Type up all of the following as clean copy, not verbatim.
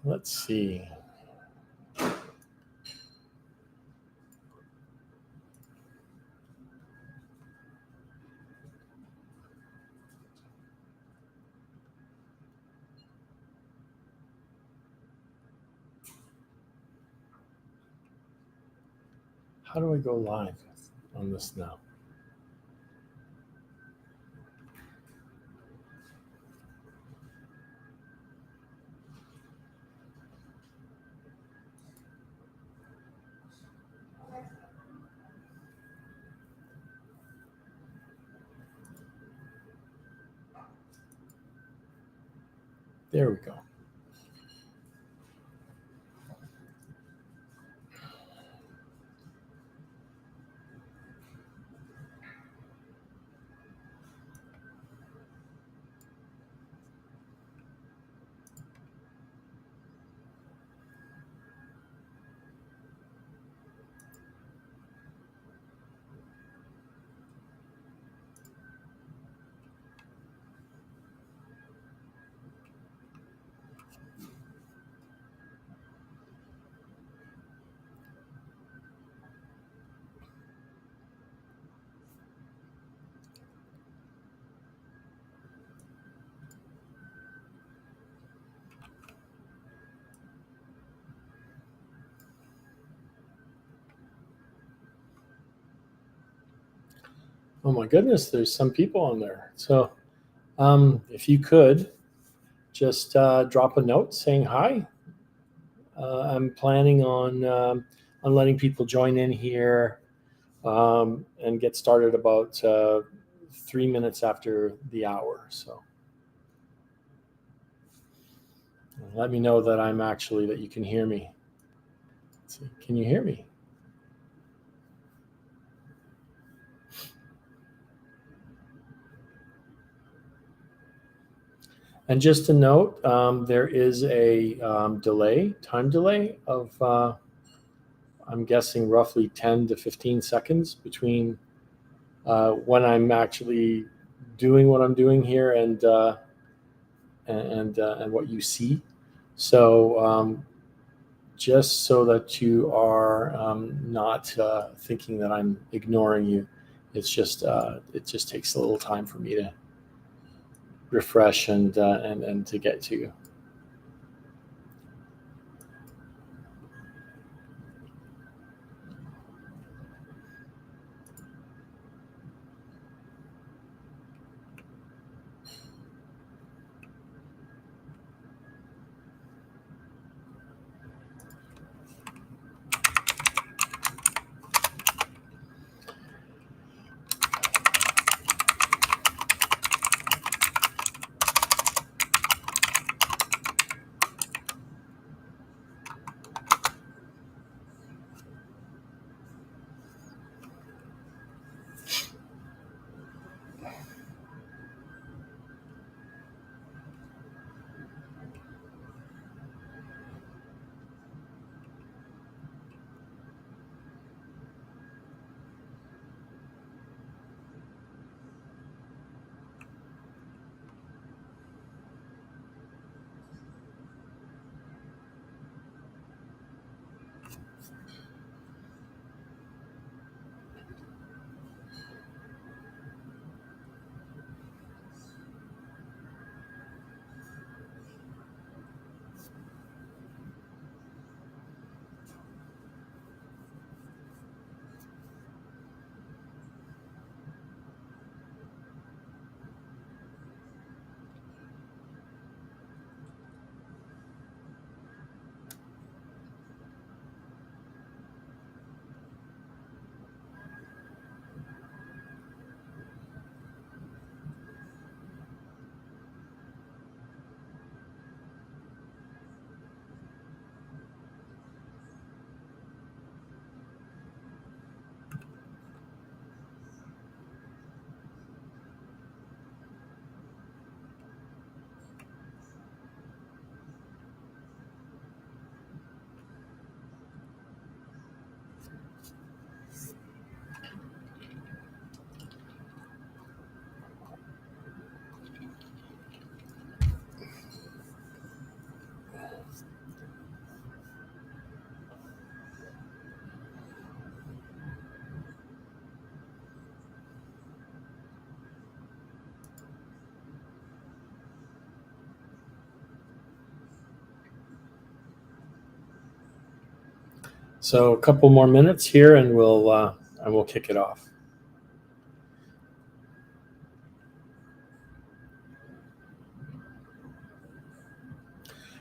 Let's see. How do I go live on this now? There we go. Oh my goodness, there's some people on there. So if you could just drop a note saying hi. I'm planning on letting people join in here and get started about 3 minutes after the hour. So let me know that that you can hear me. So, can you hear me? And just a note, there is a time delay of, I'm guessing, roughly 10 to 15 seconds between when I'm actually doing what I'm doing here and what you see. So just so that you are not thinking that I'm ignoring you, it just takes a little time for me to refresh and to get to you. So a couple more minutes here, and we'll kick it off.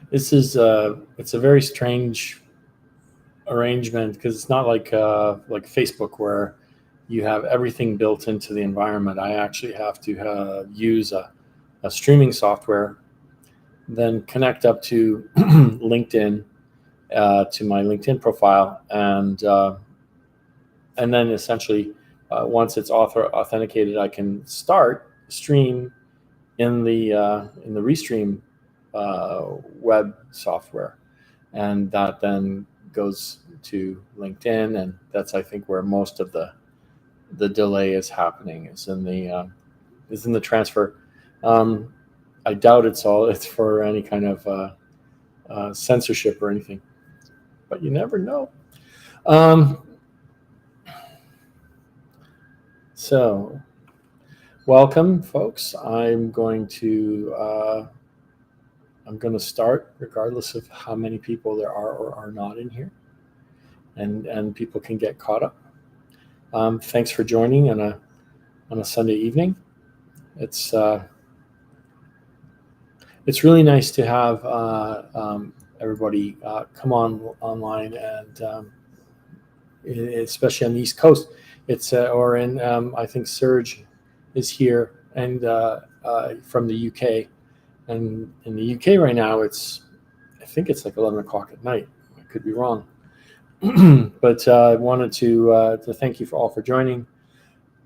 This is it's a very strange arrangement because it's not like Facebook where you have everything built into the environment. I actually have to use a streaming software, then connect up to LinkedIn, to my LinkedIn profile, and then essentially once it's authenticated, I can start stream in the Restream web software, and that then goes to LinkedIn, and that's, I think, where most of the delay is happening, is in the transfer. I doubt it's for any kind of censorship or anything, but you never know. So welcome, folks. I'm going to start regardless of how many people there are or are not in here, and people can get caught up. Thanks for joining on a Sunday evening. It's really nice to have everybody come online, and especially on the East Coast. It's or in I think Serge is here, and from the UK. And in the UK right now, I think it's like 11 o'clock at night. I could be wrong. But I wanted to thank you all for joining.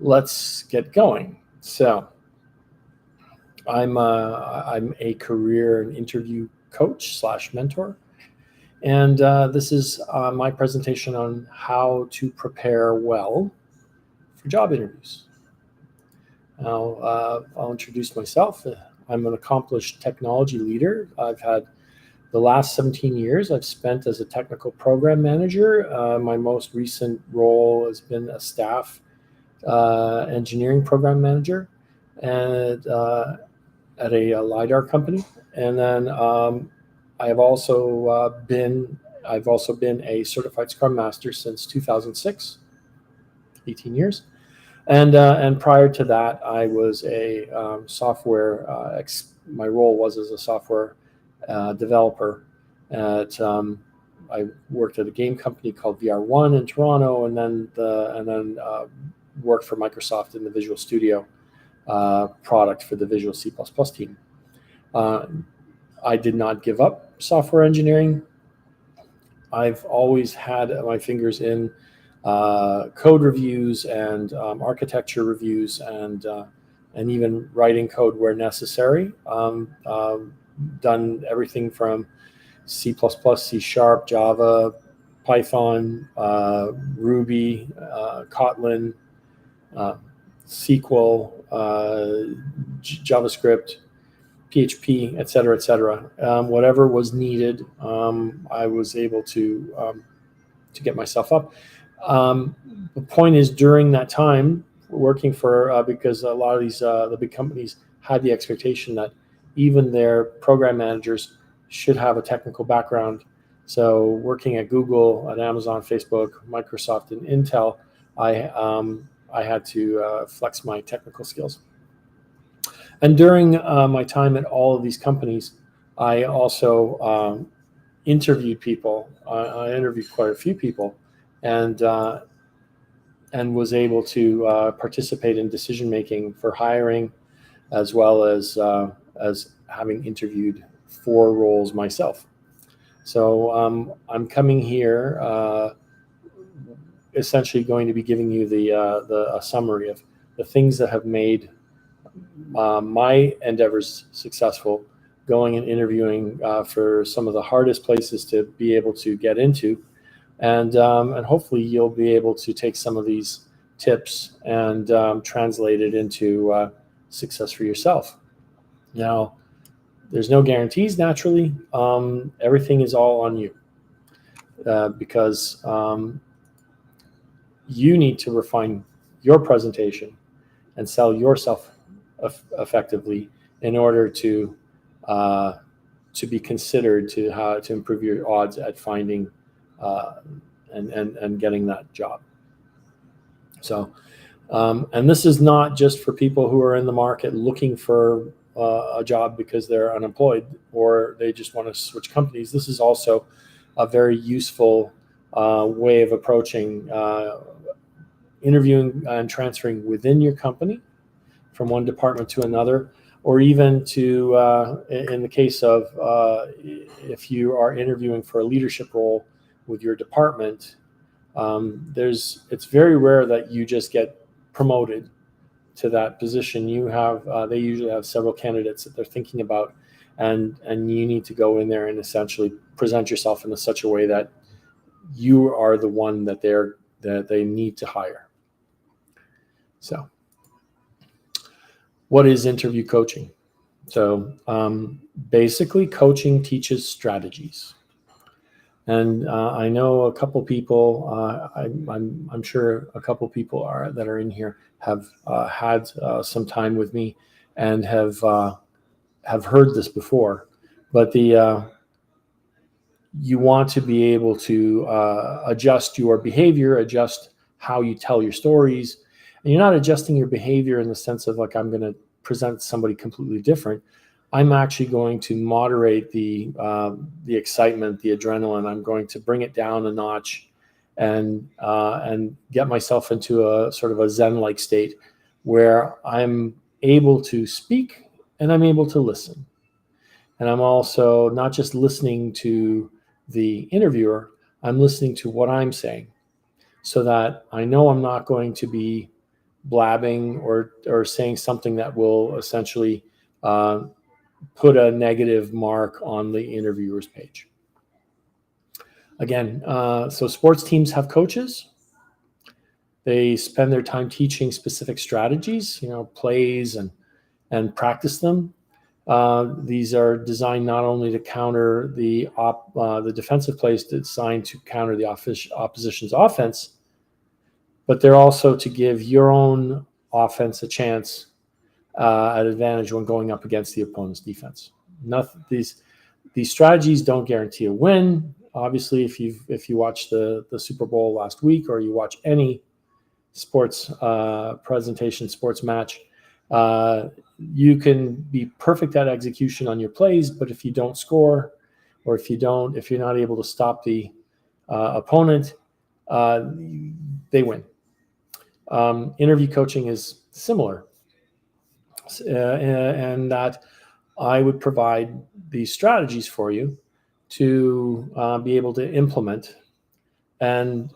Let's get going. So I'm a career and interview coach / mentor. And this is my presentation on how to prepare well for job interviews. Now, I'll introduce myself. I'm an accomplished technology leader. I've had the last 17 years I've spent as a technical program manager. My most recent role has been a staff engineering program manager and at a LiDAR company. And then I've also been a certified Scrum Master since 2006, 18 years. And prior to that, I was a software. My role was as a software developer. I worked at a game company called VR1 in Toronto, and then worked for Microsoft in the Visual Studio product for the Visual C++ team. I did not give up software engineering. I've always had my fingers in code reviews and architecture reviews, and even writing code where necessary. Done everything from C++, C#, Java, Python, Ruby, Kotlin, SQL, JavaScript, PHP, et cetera, whatever was needed. I was able to get myself up. The point is, during that time working for, because a lot of these the big companies had the expectation that even their program managers should have a technical background. So working at Google, at Amazon, Facebook, Microsoft, and Intel, I had to flex my technical skills. And during my time at all of these companies, I also interviewed people. I interviewed quite a few people, and was able to participate in decision making for hiring, as well as having interviewed 4 roles myself. So I'm coming here essentially going to be giving you a summary of the things that have made my endeavors successful, going and interviewing for some of the hardest places to be able to get into. And hopefully you'll be able to take some of these tips and translate it into success for yourself. Now, there's no guarantees, naturally. Everything is all on you, because you need to refine your presentation and sell yourself effectively in order to be considered to how to improve your odds at finding and getting that job. So, and this is not just for people who are in the market looking for a job because they're unemployed or they just want to switch companies. This is also a very useful way of approaching interviewing and transferring within your company from one department to another, or even to, in the case of if you are interviewing for a leadership role with your department, it's very rare that you just get promoted to that position. You have they usually have several candidates that they're thinking about, and you need to go in there and essentially present yourself in such a way that you are the one that they need to hire. So, what is interview coaching? So, basically, coaching teaches strategies. And I know a couple people. I'm sure a couple people that are in here have had some time with me and have heard this before. But you want to be able to adjust your behavior, adjust how you tell your stories, and you're not adjusting your behavior in the sense of like I'm going to present somebody completely different. I'm actually going to moderate the excitement, the adrenaline. I'm going to bring it down a notch, and get myself into a sort of a Zen-like state where I'm able to speak and I'm able to listen. And I'm also not just listening to the interviewer, I'm listening to what I'm saying, so that I know I'm not going to be blabbing or saying something that will essentially put a negative mark on the interviewer's page. Again, so sports teams have coaches. They spend their time teaching specific strategies, plays and practice them. These are designed not only to counter the defensive plays designed to counter the opposition's offense, but they're also to give your own offense a chance at advantage when going up against the opponent's defense. These strategies don't guarantee a win. Obviously, if you watch the Super Bowl last week, or you watch any sports presentation, sports match, you can be perfect at execution on your plays, but if you don't score, or if you're not able to stop the opponent, they win. Interview coaching is similar, and that I would provide these strategies for you to be able to implement. And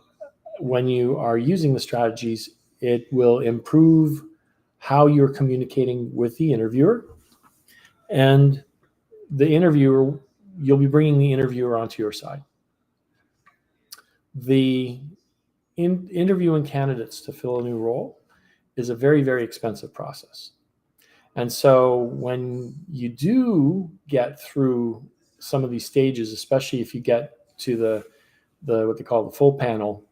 when you are using the strategies, it will improve how you're communicating with the interviewer. And the interviewer, you'll be bringing the interviewer onto your side. The interviewing candidates to fill a new role is a very, very expensive process. And so when you do get through some of these stages, especially if you get to the what they call the full panel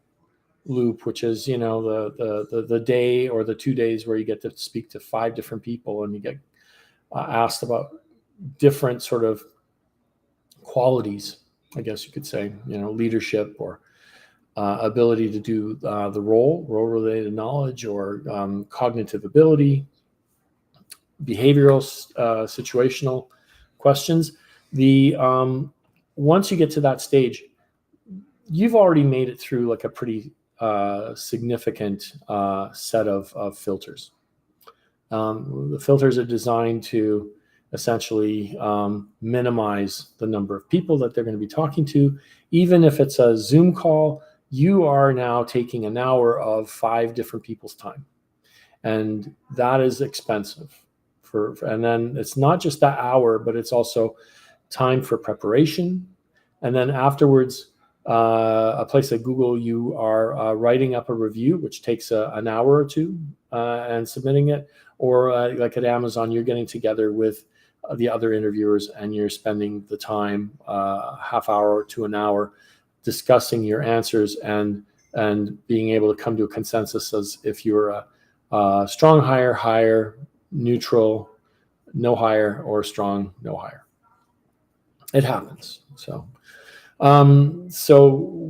loop, which is the day or the 2 days where you get to speak to 5 different people and you get asked about different sort of qualities, I guess you could say, leadership or ability to do the role-related knowledge, or cognitive ability, behavioral, situational questions. Once you get to that stage, you've already made it through like a pretty significant set of filters. The filters are designed to essentially minimize the number of people that they're going to be talking to. Even if it's a Zoom call, you are now taking an hour of 5 different people's time. And that is expensive. And then it's not just that hour, but it's also time for preparation. And then afterwards, a place like Google, you are writing up a review, which takes an hour or 2 and submitting it. Or like at Amazon, you're getting together with the other interviewers and you're spending the time, half hour to an hour, discussing your answers and being able to come to a consensus as if you're a strong hire, neutral, no hire, or strong, no hire. It happens. So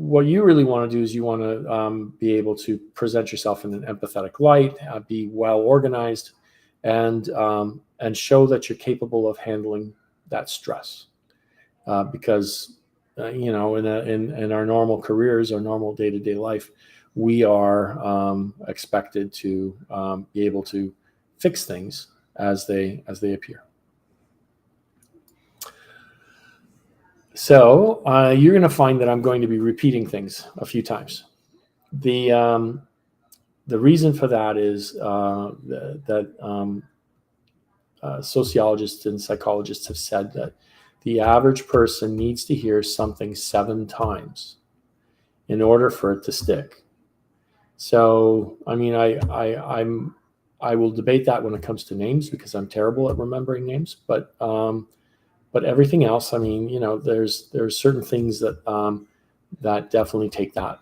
what you really want to do is you want to be able to present yourself in an empathetic light, be well organized, and show that you're capable of handling that stress. Because in our normal careers, our normal day-to-day life, we are expected to be able to fix things as they appear. So you're going to find that I'm going to be repeating things a few times. The reason for that is that sociologists and psychologists have said that the average person needs to hear something 7 times in order for it to stick. So, I mean, I will debate that when it comes to names, because I'm terrible at remembering names. But everything else, I mean, there's certain things that that definitely take that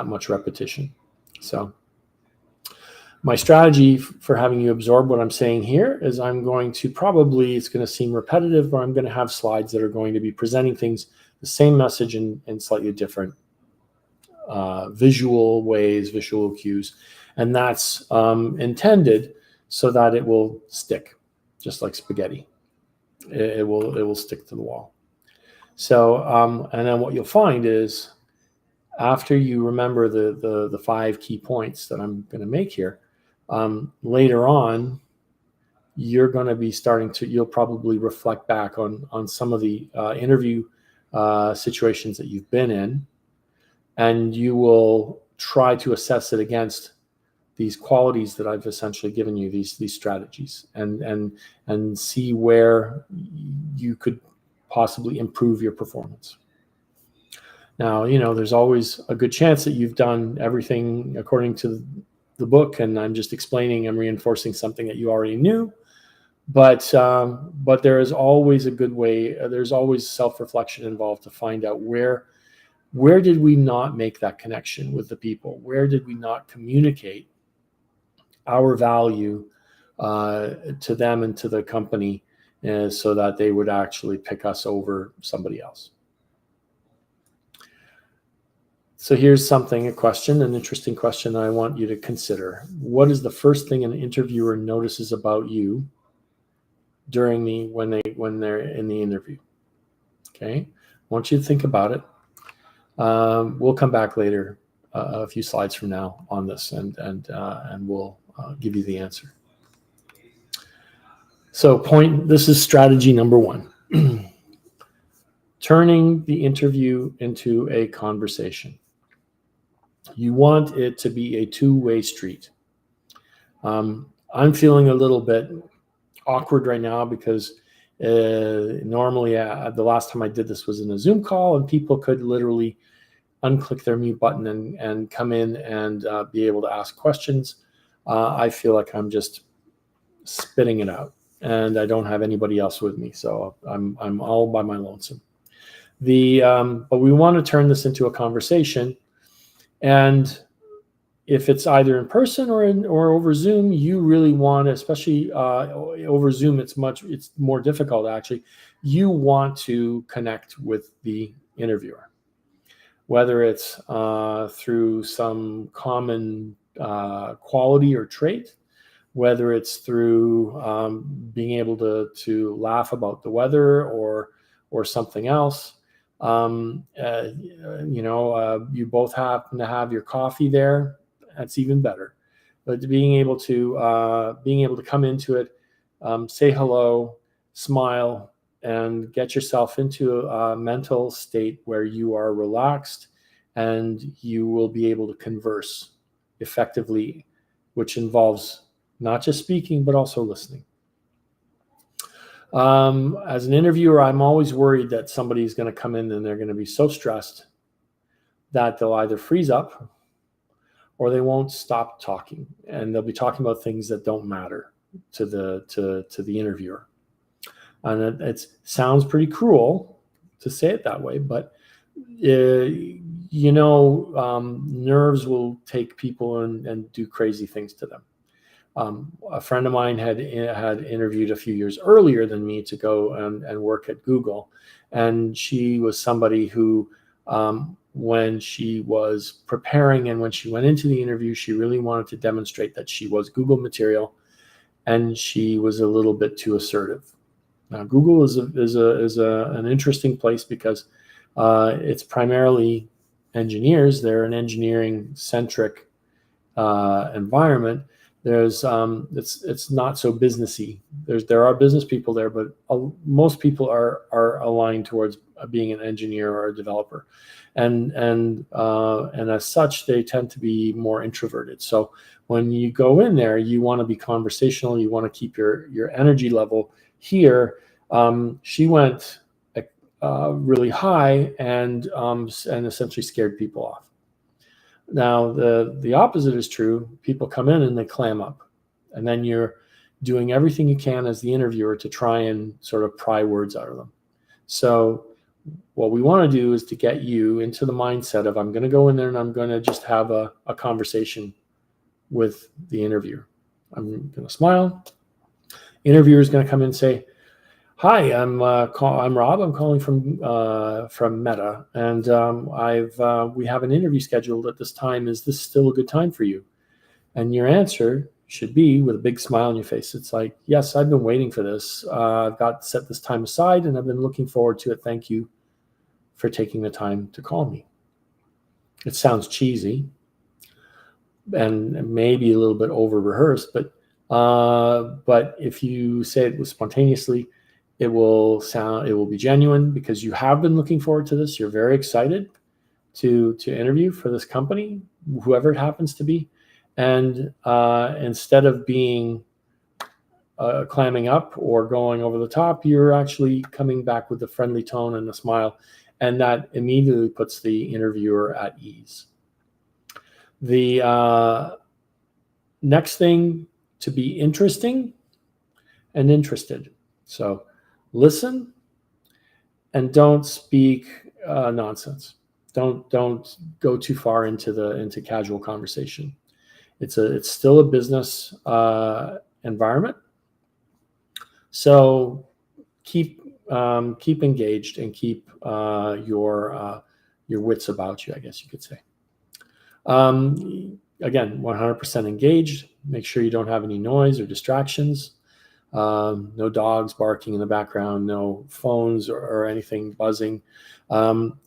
much repetition. So my strategy for having you absorb what I'm saying here is I'm going to it's going to seem repetitive, but I'm going to have slides that are going to be presenting things, the same message in slightly different visual ways, visual cues. And that's intended so that it will stick, just like spaghetti. It will stick to the wall. So, and then what you'll find is, after you remember the 5 key points that I'm going to make here, later on, you're going to be you'll probably reflect back on some of the interview situations that you've been in, and you will try to assess it against these qualities that I've essentially given you, these strategies, and see where you could possibly improve your performance. Now, there's always a good chance that you've done everything according to the book, and I'm just explaining, I'm reinforcing something that you already knew. But there is always a good way. There's always self-reflection involved to find out where did we not make that connection with the people? Where did we not communicate our value to them and to the company, so that they would actually pick us over somebody else? So here's an interesting question I want you to consider. What is the first thing an interviewer notices about you when they're in the interview? Okay, I want you to think about it. We'll come back later, a few slides from now, on this, and we'll give you the answer. So this is strategy number 1. Turning the interview into a conversation. You want it to be a two-way street. I'm feeling a little bit awkward right now because normally the last time I did this was in a Zoom call, and people could literally unclick their mute button and come in and be able to ask questions. I feel like I'm just spitting it out, and I don't have anybody else with me, so I'm all by my lonesome. But we want to turn this into a conversation, and if it's either in person or over Zoom, you really want to, especially over Zoom, it's more difficult actually. You want to connect with the interviewer, whether it's through some common quality or trait, whether it's through being able to laugh about the weather or something else. You both happen to have your coffee there. That's even better. But being able to come into it, say hello, smile, and get yourself into a mental state where you are relaxed and you will be able to converse effectively, which involves not just speaking, but also listening. As an interviewer, I'm always worried that somebody's going to come in and they're going to be so stressed that they'll either freeze up or they won't stop talking, and they'll be talking about things that don't matter to the interviewer. And it sounds pretty cruel to say it that way, but nerves will take people and do crazy things to them. A friend of mine had interviewed a few years earlier than me to go and work at Google, and she was somebody who when she was preparing and when she went into the interview, she really wanted to demonstrate that she was Google material, and she was a little bit too assertive. Now, Google is an interesting place because it's primarily engineers. They're an engineering-centric environment. There's it's not so businessy. There are business people there, but most people are aligned towards being an engineer or a developer, and as such, they tend to be more introverted. So when you go in there, you want to be conversational. You want to keep your energy level here. She went really high and essentially scared people off. Now, the opposite is true. People come in and they clam up. And then you're doing everything you can as the interviewer to try and sort of pry words out of them. So what we want to do is to get you into the mindset of, I'm going to go in there and I'm going to just have a conversation with the interviewer. I'm going to smile. Interviewer is going to come in and say, "Hi, I'm Rob. I'm calling from Meta, and we have an interview scheduled at this time. Is this still a good time for you?" And your answer should be, with a big smile on your face, it's like, "Yes, I've been waiting for this. I've got set this time aside, and I've been looking forward to it. Thank you for taking the time to call me." It sounds cheesy and maybe a little bit over rehearsed, but if you say it spontaneously, it will be genuine, because you have been looking forward to this. You're very excited to interview for this company, whoever it happens to be. And instead of being clamming up or going over the top, you're actually coming back with a friendly tone and a smile. And that immediately puts the interviewer at ease. The next thing, to be interesting and interested. So listen and don't speak nonsense. Don't go too far into casual conversation. It's still a business environment. So keep engaged and keep your wits about you, I guess you could say. Again, 100% engaged. Make sure you don't have any noise or distractions. No dogs barking in the background, no phones or anything buzzing.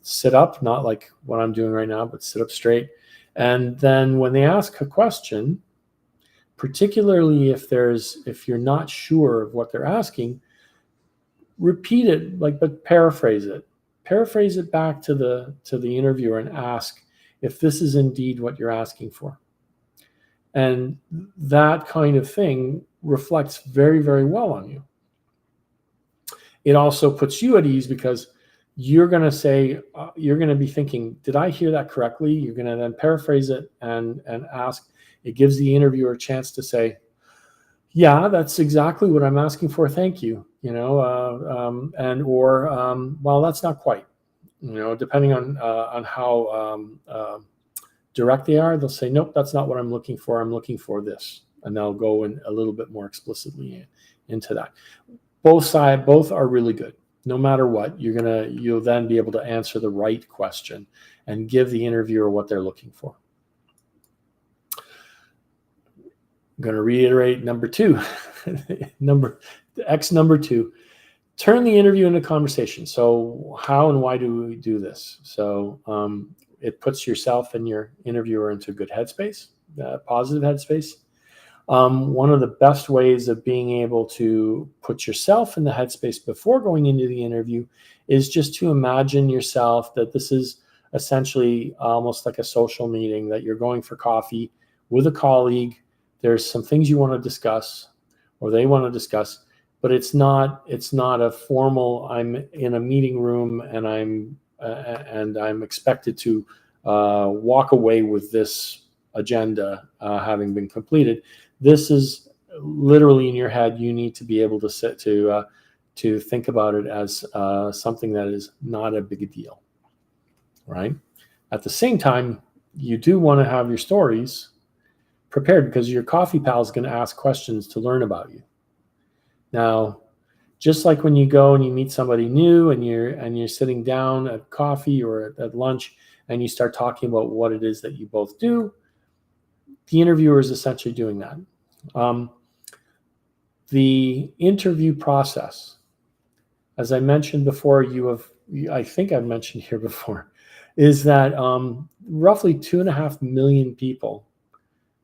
Sit up, not like what I'm doing right now, but sit up straight. And then when they ask a question, particularly if you're not sure of what they're asking, repeat it, but paraphrase it. Paraphrase it back to the interviewer and ask if this is indeed what you're asking for. And that kind of thing reflects very, very well on you. It also puts you at ease, because you're going to say, you're going to be thinking, did I hear that correctly? You're going to then paraphrase it and ask. It gives the interviewer a chance to say, yeah, that's exactly what I'm asking for. Thank you. Well, that's not quite, depending on how direct they are, they'll say, nope, that's not what I'm looking for. I'm looking for this. And they'll go in a little bit more explicitly into that. Both are really good. No matter what, you'll then be able to answer the right question and give the interviewer what they're looking for. I'm going to reiterate number 2. number 2. Turn the interview into conversation. So how and why do we do this? So it puts yourself and your interviewer into a good headspace, positive headspace. One of the best ways of being able to put yourself in the headspace before going into the interview is just to imagine yourself that this is essentially almost like a social meeting, that you're going for coffee with a colleague. There's some things you want to discuss, or they want to discuss, but it's not a formal, I'm in a meeting room and I'm expected to walk away with this agenda having been completed. This is literally in your head. You need to be able to sit to think about it as something that is not a big deal, right? At the same time, you do want to have your stories prepared, because your coffee pal is going to ask questions to learn about you. Now, Just like when you go and you meet somebody new and you're sitting down at coffee or at lunch and you start talking about what it is that you both do, the interviewer is essentially doing that. The interview process, as I mentioned before, I think I've mentioned here before, is that roughly 2.5 million people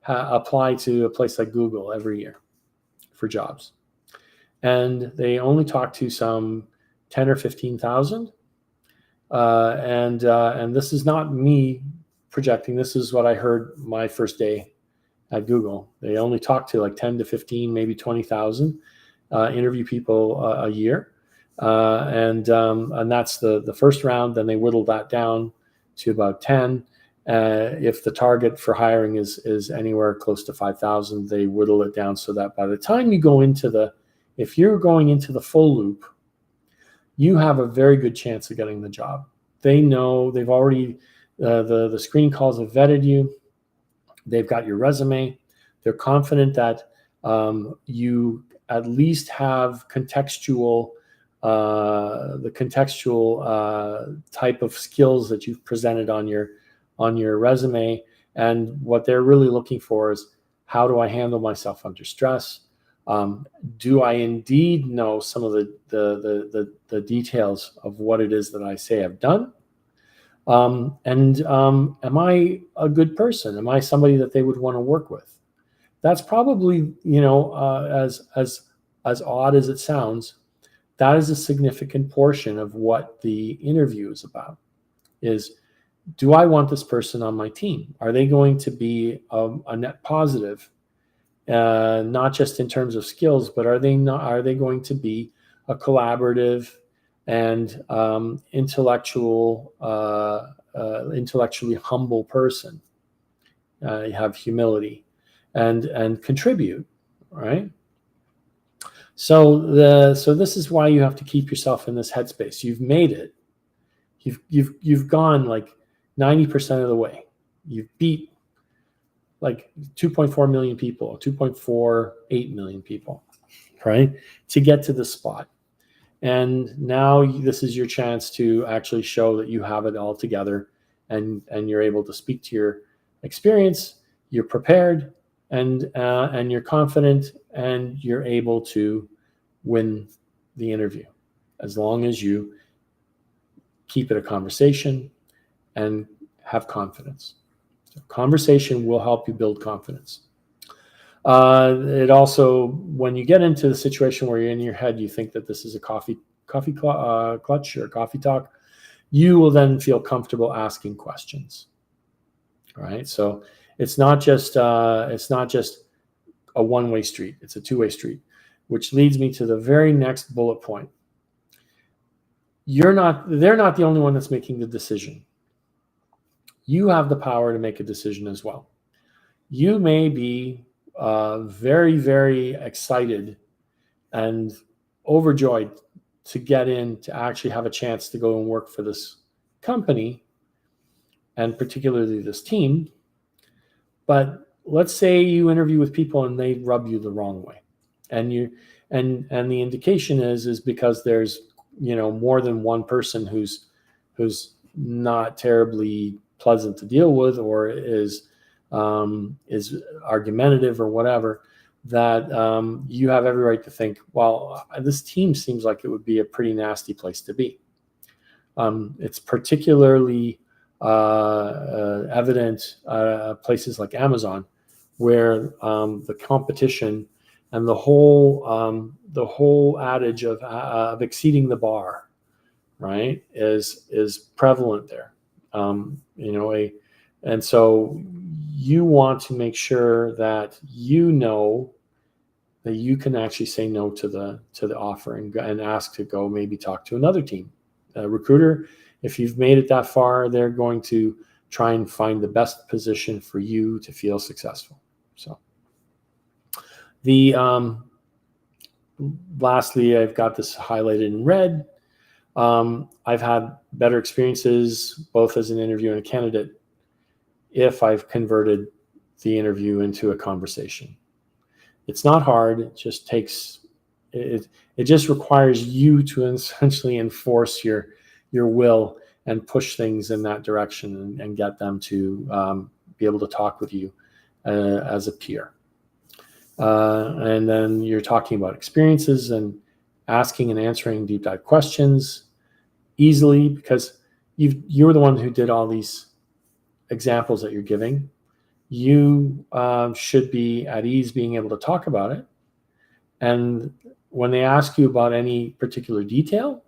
apply to a place like Google every year for jobs. And they only talk to some 10 or 15,000. And this is not me projecting. This is what I heard my first day at Google. They only talk to like 10 to 15, maybe 20,000 interview people a year. And that's the first round. Then they whittle that down to about 10. If the target for hiring is anywhere close to 5,000, they whittle it down so that by the time you go if you're going into the full loop, you have a very good chance of getting the job. They know they've already, the screening calls have vetted you. They've got your resume. They're confident that you at least have the contextual type of skills that you've presented on your resume. And what they're really looking for is, how do I handle myself under stress? Do I indeed know some of the details of what it is that I say I've done? And am I a good person? Am I somebody that they would want to work with? That's probably, as odd as it sounds, that is a significant portion of what the interview is about. Is, do I want this person on my team? Are they going to be a net positive? Not just in terms of skills, but are they going to be a collaborative and intellectually humble person? You have humility and contribute, right? So this is why you have to keep yourself in this headspace. You've made it. You've gone like 90% of the way. You've beat like 2.4 million people, 2.48 million people, right, to get to this spot. And now this is your chance to actually show that you have it all together, and you're able to speak to your experience, you're prepared, and you're confident, and you're able to win the interview, as long as you keep it a conversation and have confidence. Conversation will help you build confidence. It also, when you get into the situation where you're in your head, you think that this is a coffee clutch or coffee talk, you will then feel comfortable asking questions. All right. So it's not just a one-way street. It's a two-way street, which leads me to the very next bullet point. They're not the only one that's making the decision. You have the power to make a decision as well. You may be very, very excited and overjoyed to get in, to actually have a chance to go and work for this company, and particularly this team. But let's say you interview with people and they rub you the wrong way, and the indication is because there's more than one person who's not terribly pleasant to deal with, or is argumentative or whatever, that you have every right to think, well, this team seems like it would be a pretty nasty place to be. It's particularly evident places like Amazon, where the competition and the whole adage of exceeding the bar, right, is prevalent there. And so you want to make sure that that you can actually say no to the offer and ask to go maybe talk to another team. A recruiter, if you've made it that far, they're going to try and find the best position for you to feel successful. So lastly, I've got this highlighted in red. I've had better experiences both as an interviewer and a candidate if I've converted the interview into a conversation. It's not hard. It just takes it just requires you to essentially enforce your will and push things in that direction and get them to be able to talk with you as a peer. And then you're talking about experiences and asking and answering deep dive questions easily, because you're the one who did all these examples that you're giving. You should be at ease being able to talk about it. And when they ask you about any particular detail,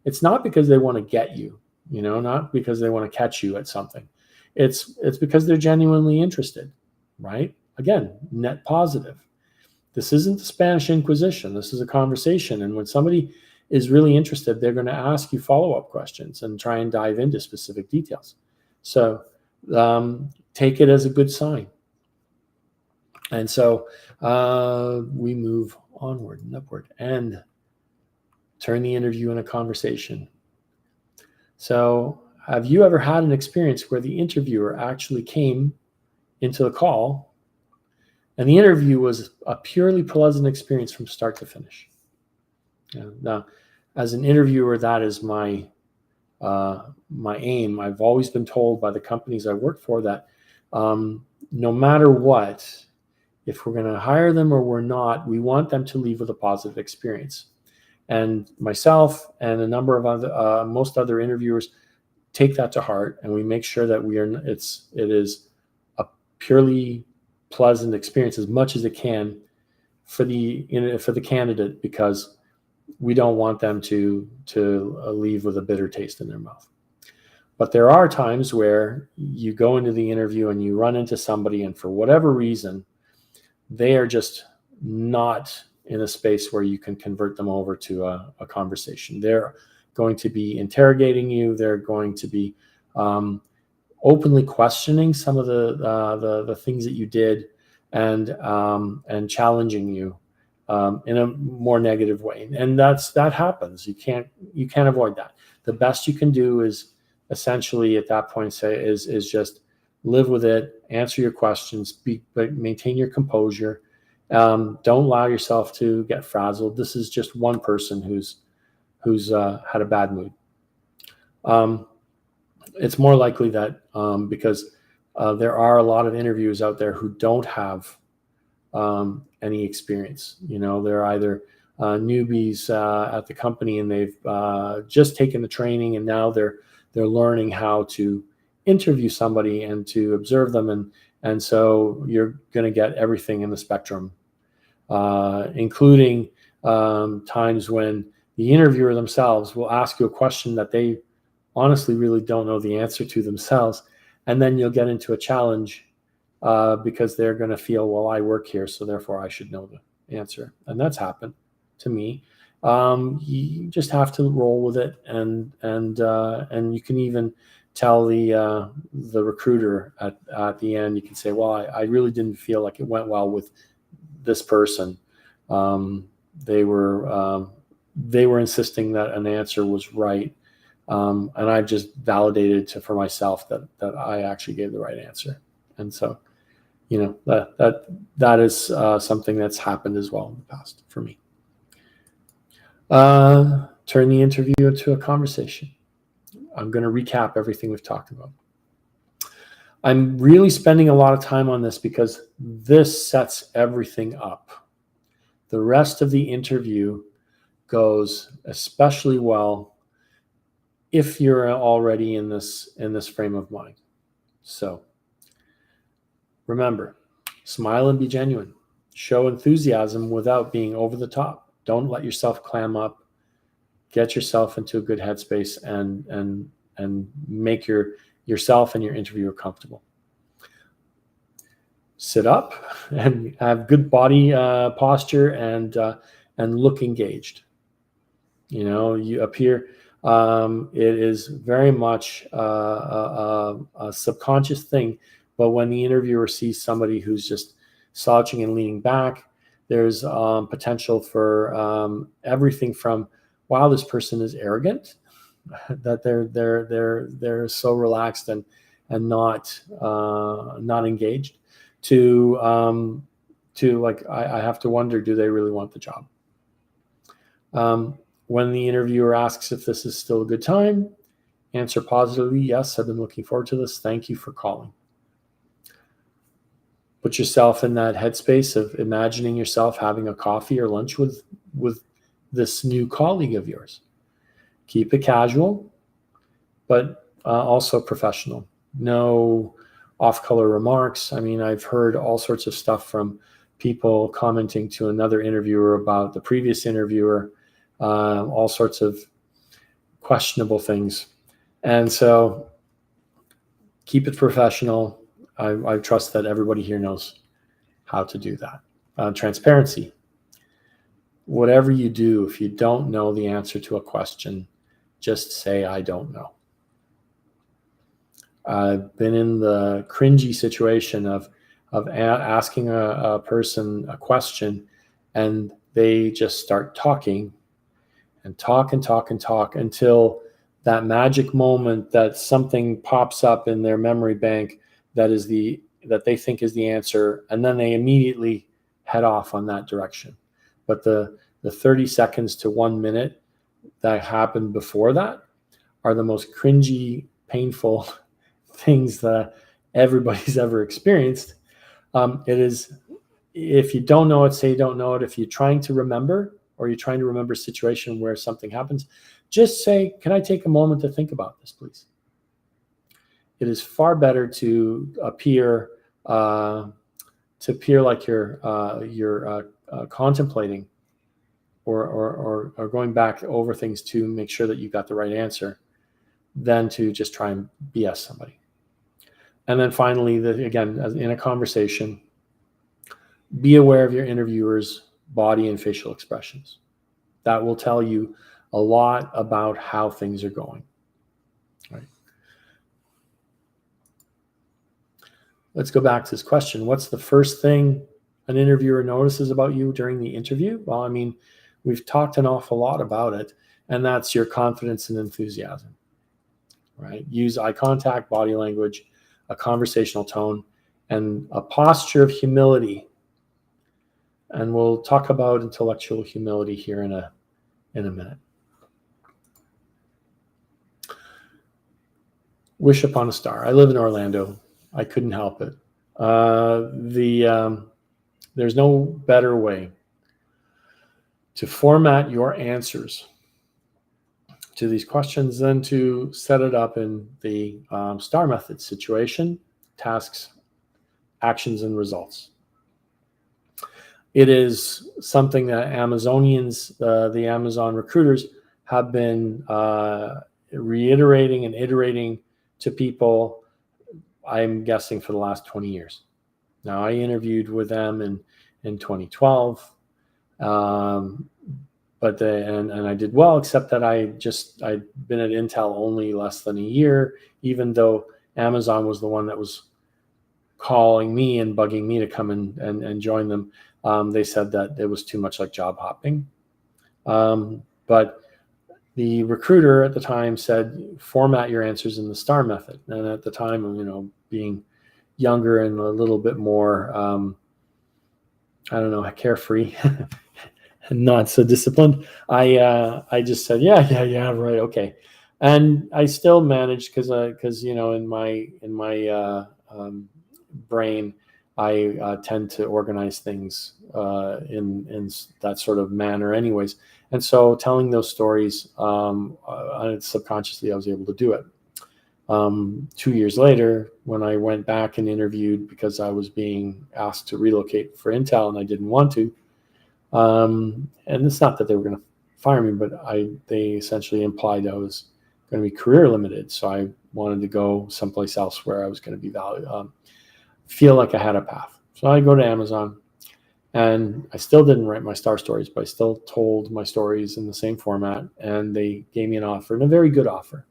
it's not because they want to get you, not because they want to catch you at something. It's because they're genuinely interested, right? Again, net positive. This isn't the Spanish Inquisition. This is a conversation. And when somebody is really interested, they're going to ask you follow-up questions and try and dive into specific details. So take it as a good sign. And so we move onward and upward and turn the interview into a conversation. So have you ever had an experience where the interviewer actually came into the call and the interview was a purely pleasant experience from start to finish? Now, as an interviewer, that is my aim. I've always been told by the companies I work for that no matter what, if we're going to hire them or we're not, we want them to leave with a positive experience. And myself and a number of most other interviewers take that to heart, and we make sure that it is a purely pleasant experience as much as it can for the candidate, because we don't want them to leave with a bitter taste in their mouth. But there are times where you go into the interview and you run into somebody, and for whatever reason, they are just not in a space where you can convert them over to a conversation. They're going to be interrogating you. They're going to be openly questioning some of the things that you did, and challenging you in a more negative way. And that happens. You can't avoid that. The best you can do is essentially at that point is just live with it, answer your questions, but maintain your composure. Don't allow yourself to get frazzled. This is just one person who's had a bad mood. It's more likely that because there are a lot of interviewers out there who don't have any experience. They're either newbies at the company, and they've just taken the training, and now they're learning how to interview somebody and to observe them, and so you're going to get everything in the spectrum, including times when the interviewer themselves will ask you a question that they honestly really don't know the answer to themselves, and then you'll get into a challenge because they're going to feel, well, I work here, so therefore I should know the answer. And that's happened to me. You just have to roll with it, and you can even tell the recruiter at the end. You can say, well, I really didn't feel like it went well with this person. They were insisting that an answer was right, and I've just validated for myself that I actually gave the right answer. And so, that is something that's happened as well in the past for me. Turn the interview into a conversation. I'm going to recap everything we've talked about. I'm really spending a lot of time on this because this sets everything up. The rest of the interview goes especially well if you're already in this frame of mind. So remember, smile and be genuine. Show enthusiasm without being over the top. Don't let yourself clam up. Get yourself into a good headspace and make yourself and your interviewer comfortable. Sit up and have good body posture and look engaged. You appear. It is very much a subconscious thing, but when the interviewer sees somebody who's just slouching and leaning back, there's potential for everything from, wow, this person is arrogant, that they're so relaxed and not engaged, to like I have to wonder, do they really want the job? When the interviewer asks if this is still a good time, answer positively, yes, I've been looking forward to this. Thank you for calling. Put yourself in that headspace of imagining yourself having a coffee or lunch with this new colleague of yours. Keep it casual, but also professional. No off-color remarks. I mean, I've heard all sorts of stuff from people commenting to another interviewer about the previous interviewer, all sorts of questionable things. And so keep it professional. I trust that everybody here knows how to do that. Transparency. Whatever you do, if you don't know the answer to a question, just say, I don't know. I've been in the cringy situation of asking a person a question, and they just start talking and talk and talk and talk until that magic moment that something pops up in their memory bank that they think is the answer, and then they immediately head off on that direction. But the 30 seconds to 1 minute that happened before that are the most cringy, painful things that everybody's ever experienced. It is, if you don't know it, say you don't know it. If you're trying to remember, or you're trying to remember a situation where something happens, just say, can I take a moment to think about this, please? It is far better to appear like you're contemplating or going back over things to make sure that you got the right answer than to just try and BS somebody. And then finally, again, in a conversation, be aware of your interviewer's body and facial expressions. That will tell you a lot about how things are going. Right. Let's go back to this question. What's the first thing an interviewer notices about you during the interview? Well, I mean, we've talked an awful lot about it, and that's your confidence and enthusiasm. Right? Use eye contact, body language, a conversational tone, and a posture of humility. And we'll talk about intellectual humility here in a minute. Wish upon a star. I live in Orlando. I couldn't help it. There's no better way to format your answers to these questions than to set it up in the STAR method: situation, tasks, actions, and results. It is something that Amazonians, the Amazon recruiters, have been reiterating and iterating to people, I'm guessing, for the last 20 years. Now, I interviewed with them in 2012, but I did well, except that I'd been at Intel only less than a year, even though Amazon was the one that was calling me and bugging me to come and join them. They said that it was too much like job hopping. But the recruiter at the time said, format your answers in the STAR method. And at the time, being younger and a little bit more, carefree and not so disciplined, I just said, yeah, right, okay. And I still managed because in my brain, I tend to organize things in that sort of manner anyways. And so telling those stories, subconsciously, I was able to do it. 2 years later, when I went back and interviewed because I was being asked to relocate for Intel and I didn't want to, and it's not that they were going to fire me, but they essentially implied I was going to be career limited. So I wanted to go someplace else where I was going to be feel like I had a path. So I go to Amazon, and I still didn't write my STAR stories, but I still told my stories in the same format, and they gave me an offer, and a very good offer.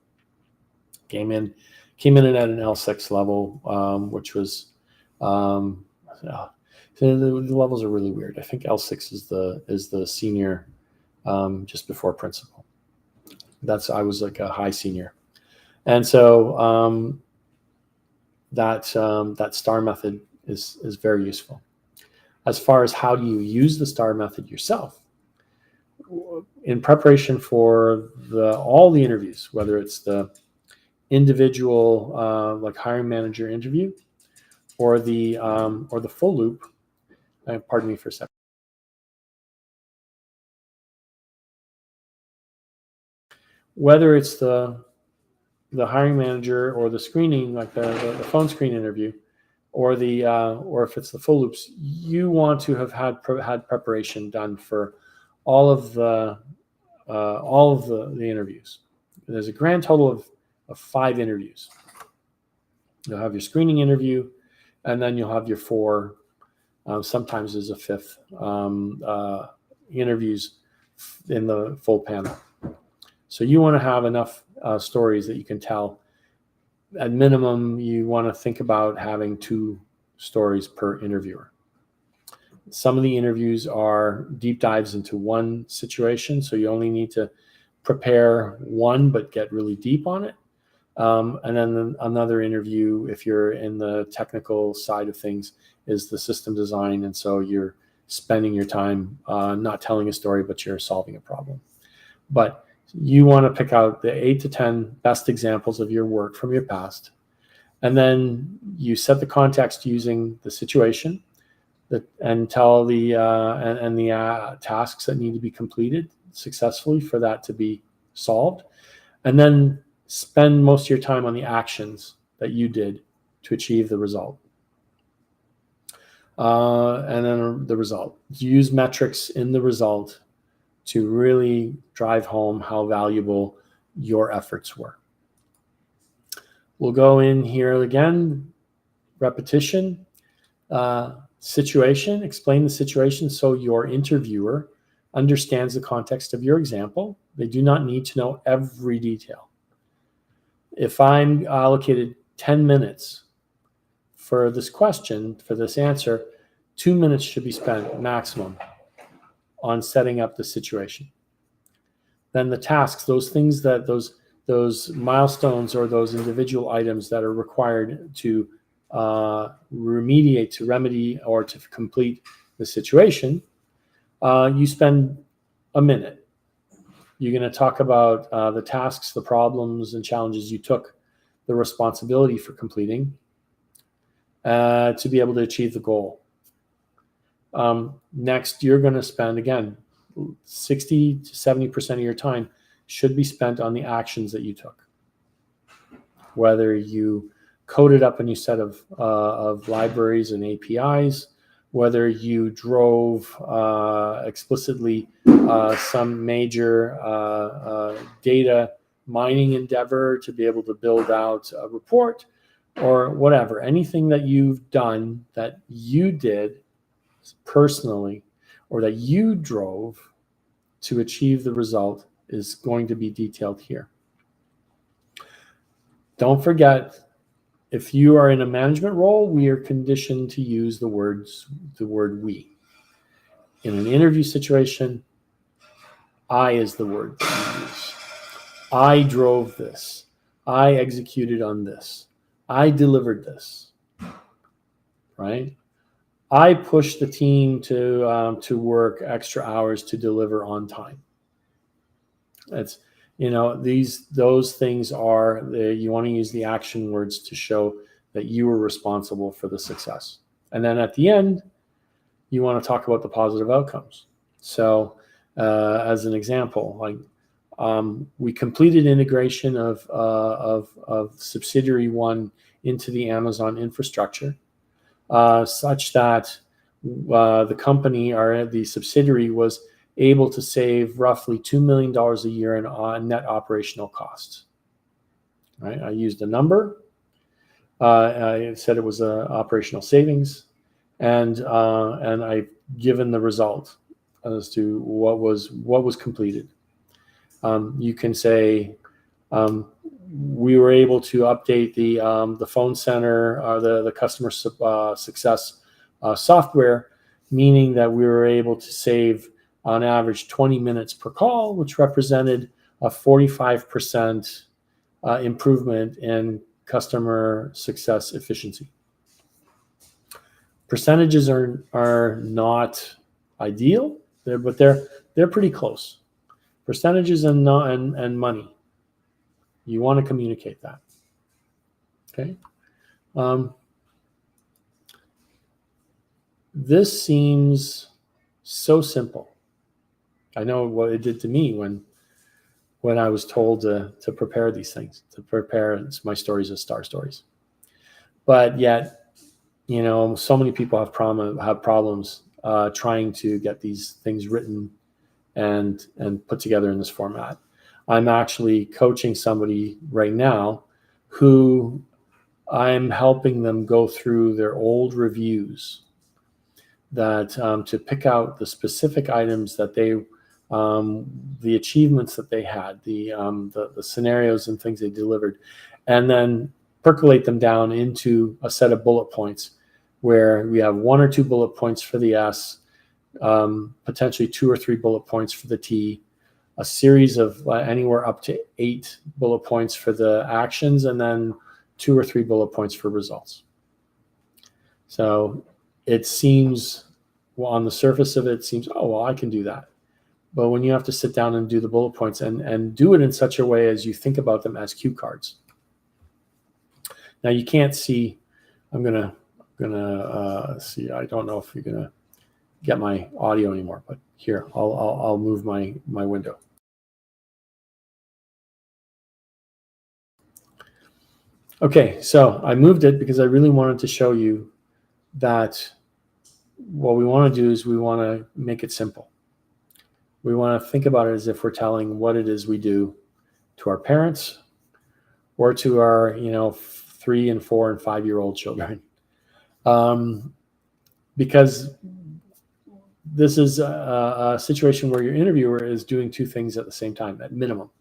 Came in at an L6 level, which was the levels are really weird. I think L6 is the senior, just before principal. I was like a high senior, and so that STAR method is very useful. As far as how do you use the STAR method yourself, in preparation for all the interviews, whether it's the individual like hiring manager interview or the full loop. Pardon me for a second. Whether it's the hiring manager or the screening, like the phone screen interview, or if it's the full loops, you want to have had preparation done for all of the interviews. There's a grand total of 5 interviews. You'll have your screening interview, and then you'll have your 4. Sometimes there's a 5th interviews in the full panel. So you want to have enough stories that you can tell. At minimum, you want to think about having 2 stories per interviewer. Some of the interviews are deep dives into one situation, so you only need to prepare one, but get really deep on it. And then another interview, if you're in the technical side of things, is the system design. And so you're spending your time not telling a story, but you're solving a problem. But you want to pick out the 8 to 10 best examples of your work from your past. And then you set the context using the situation and tell the tasks that need to be completed successfully for that to be solved. And then spend most of your time on the actions that you did to achieve the result. And then the result. Use metrics in the result to really drive home how valuable your efforts were. We'll go in here again, repetition, situation, explain the situation so your interviewer understands the context of your example. They do not need to know every detail. If I'm allocated 10 minutes for this question, for this answer, 2 minutes should be spent maximum on setting up the situation. Then the tasks, those things that those milestones or those individual items that are required to remediate, to remedy, or to complete the situation, you spend a minute. You're going to talk about the tasks, the problems, and challenges you took the responsibility for completing to be able to achieve the goal. Next, you're going to spend, again, 60 to 70% of your time should be spent on the actions that you took. Whether you coded up a new set of libraries and APIs, whether you drove explicitly some major data mining endeavor to be able to build out a report, or whatever, anything that you've done that you did personally or that you drove to achieve the result is going to be detailed here. Don't forget, if you are in a management role, we are conditioned to use the word we. In an interview situation, I is the word that you use. I drove this. I executed on this. I delivered this. Right? I pushed the team to work extra hours to deliver on time. That's, those things are, you want to use the action words to show that you were responsible for the success. And then at the end, you want to talk about the positive outcomes. So as an example, like we completed integration of subsidiary 1 into the Amazon infrastructure, such that the company, or the subsidiary, was able to save roughly $2 million a year in net operational costs. Right? I used a number. I said it was operational savings, and I've given the result as to what was completed. You can say we were able to update the phone center, or the customer success software, meaning that we were able to save on average 20 minutes per call, which represented a 45% improvement in customer success efficiency. Percentages are not ideal, but they're pretty close. Percentages and money. You want to communicate that. Okay. This seems so simple. I know what it did to me when I was told to prepare these things, to prepare my stories as star stories. But yet, so many people have problems trying to get these things written and put together in this format. I'm actually coaching somebody right now who I'm helping them go through their old reviews that to pick out the specific items that they, the achievements that they had, the scenarios and things they delivered, and then percolate them down into a set of bullet points where we have 1 or 2 bullet points for the S, potentially 2 or 3 bullet points for the T, a series of anywhere up to 8 bullet points for the actions, and then 2 or 3 bullet points for results. So it seems, well, on the surface of it seems, oh, well, I can do that. But when you have to sit down and do the bullet points and do it in such a way as you think about them as cue cards. Now you can't see, I'm gonna see, I don't know if you're gonna get my audio anymore, but here, I'll move my window. Okay, so I moved it because I really wanted to show you that what we want to do is we want to make it simple. We want to think about it as if we're telling what it is we do to our parents or to our 3 and 4 and 5-year-old children, because this is a situation where your interviewer is doing 2 things at the same time at minimum.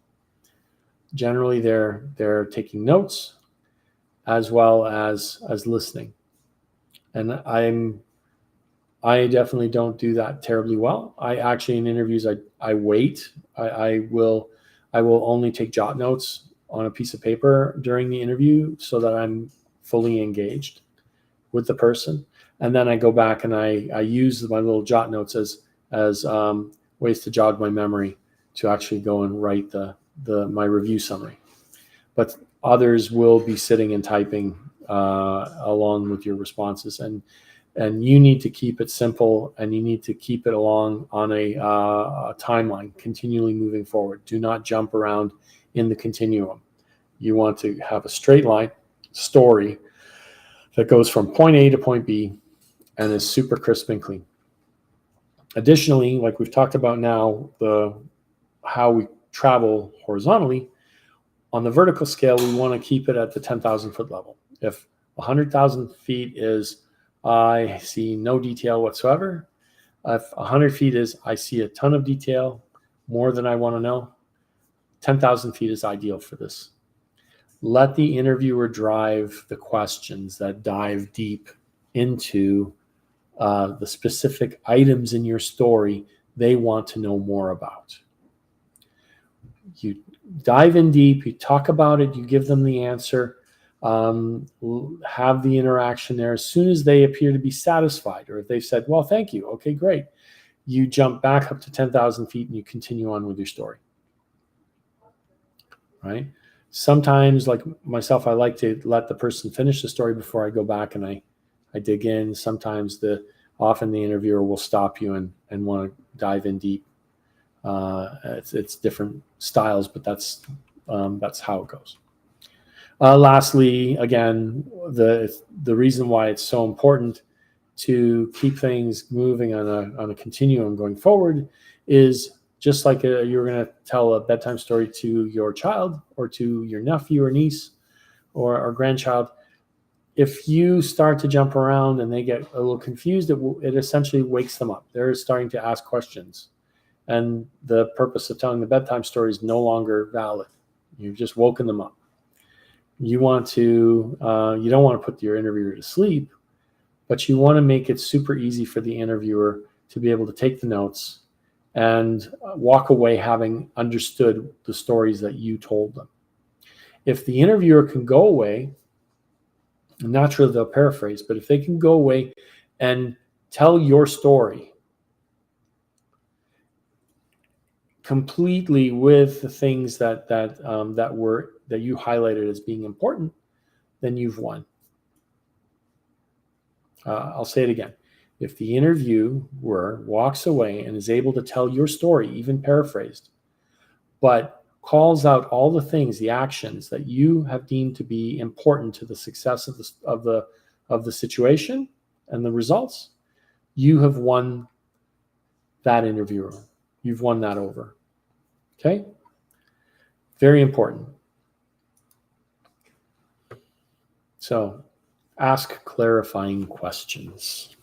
Generally, they're taking notes as well as listening, and I definitely don't do that terribly well. I actually, in interviews, I wait. I will only take jot notes on a piece of paper during the interview so that I'm fully engaged with the person. And then I go back and I use my little jot notes as ways to jog my memory to actually go and write my review summary. But others will be sitting and typing along with your responses, and you need to keep it simple, and you need to keep it along on a timeline, continually moving forward. Do not jump around in the continuum. You want to have a straight line story that goes from point A to point B and is super crisp and clean. Additionally, like we've talked about now, how we travel horizontally, on the vertical scale, we want to keep it at the 10,000 foot level. If 100,000 feet is I see no detail whatsoever, if 100 feet is I see a ton of detail, more than I want to know, 10,000 feet is ideal for this. Let the interviewer drive the questions that dive deep into the specific items in your story they want to know more about. You dive in deep, you talk about it, you give them the answer, have the interaction there. As soon as they appear to be satisfied, or if they've said, well, thank you, okay, great, you jump back up to 10,000 feet and you continue on with your story. Right? Sometimes, like myself, I like to let the person finish the story before I go back and I dig in. Sometimes often the interviewer will stop you and want to dive in deep. It's different styles, but that's how it goes. Lastly, again, the reason why it's so important to keep things moving on a continuum going forward is just like you're going to tell a bedtime story to your child or to your nephew or niece or grandchild. If you start to jump around and they get a little confused, it essentially wakes them up. They're starting to ask questions. And the purpose of telling the bedtime story is no longer valid. You've just woken them up. You don't want to put your interviewer to sleep, but you want to make it super easy for the interviewer to be able to take the notes and walk away having understood the stories that you told them. If the interviewer can go away, naturally they'll paraphrase, but if they can go away and tell your story completely with the things that you highlighted as being important, then you've won. I'll say it again. If the interviewer walks away and is able to tell your story, even paraphrased, but calls out all the things, the actions that you have deemed to be important to the success of the situation and the results, you have won that interviewer. You've won that over. Okay? Very important. So, ask clarifying questions.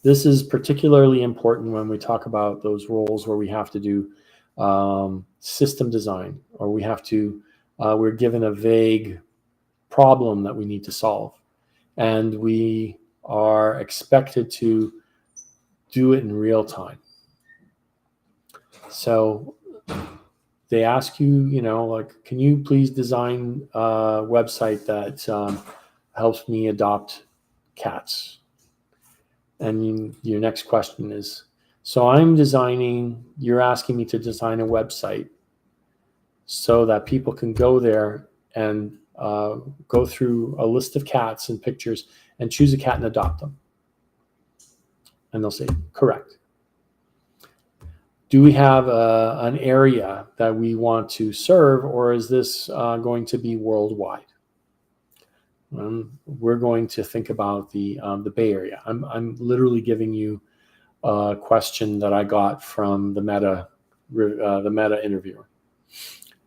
This is particularly important when we talk about those roles where we have to do system design, or we're given a vague problem that we need to solve, and we are expected to do it in real time. So they ask you, like, can you please design a website that helps me adopt cats? And your next question is, so you're asking me to design a website so that people can go there and go through a list of cats and pictures and choose a cat and adopt them. And they'll say, correct. Do we have an area that we want to serve, or is this going to be worldwide? We're going to think about the Bay Area. I'm literally giving you a question that I got from the Meta interviewer,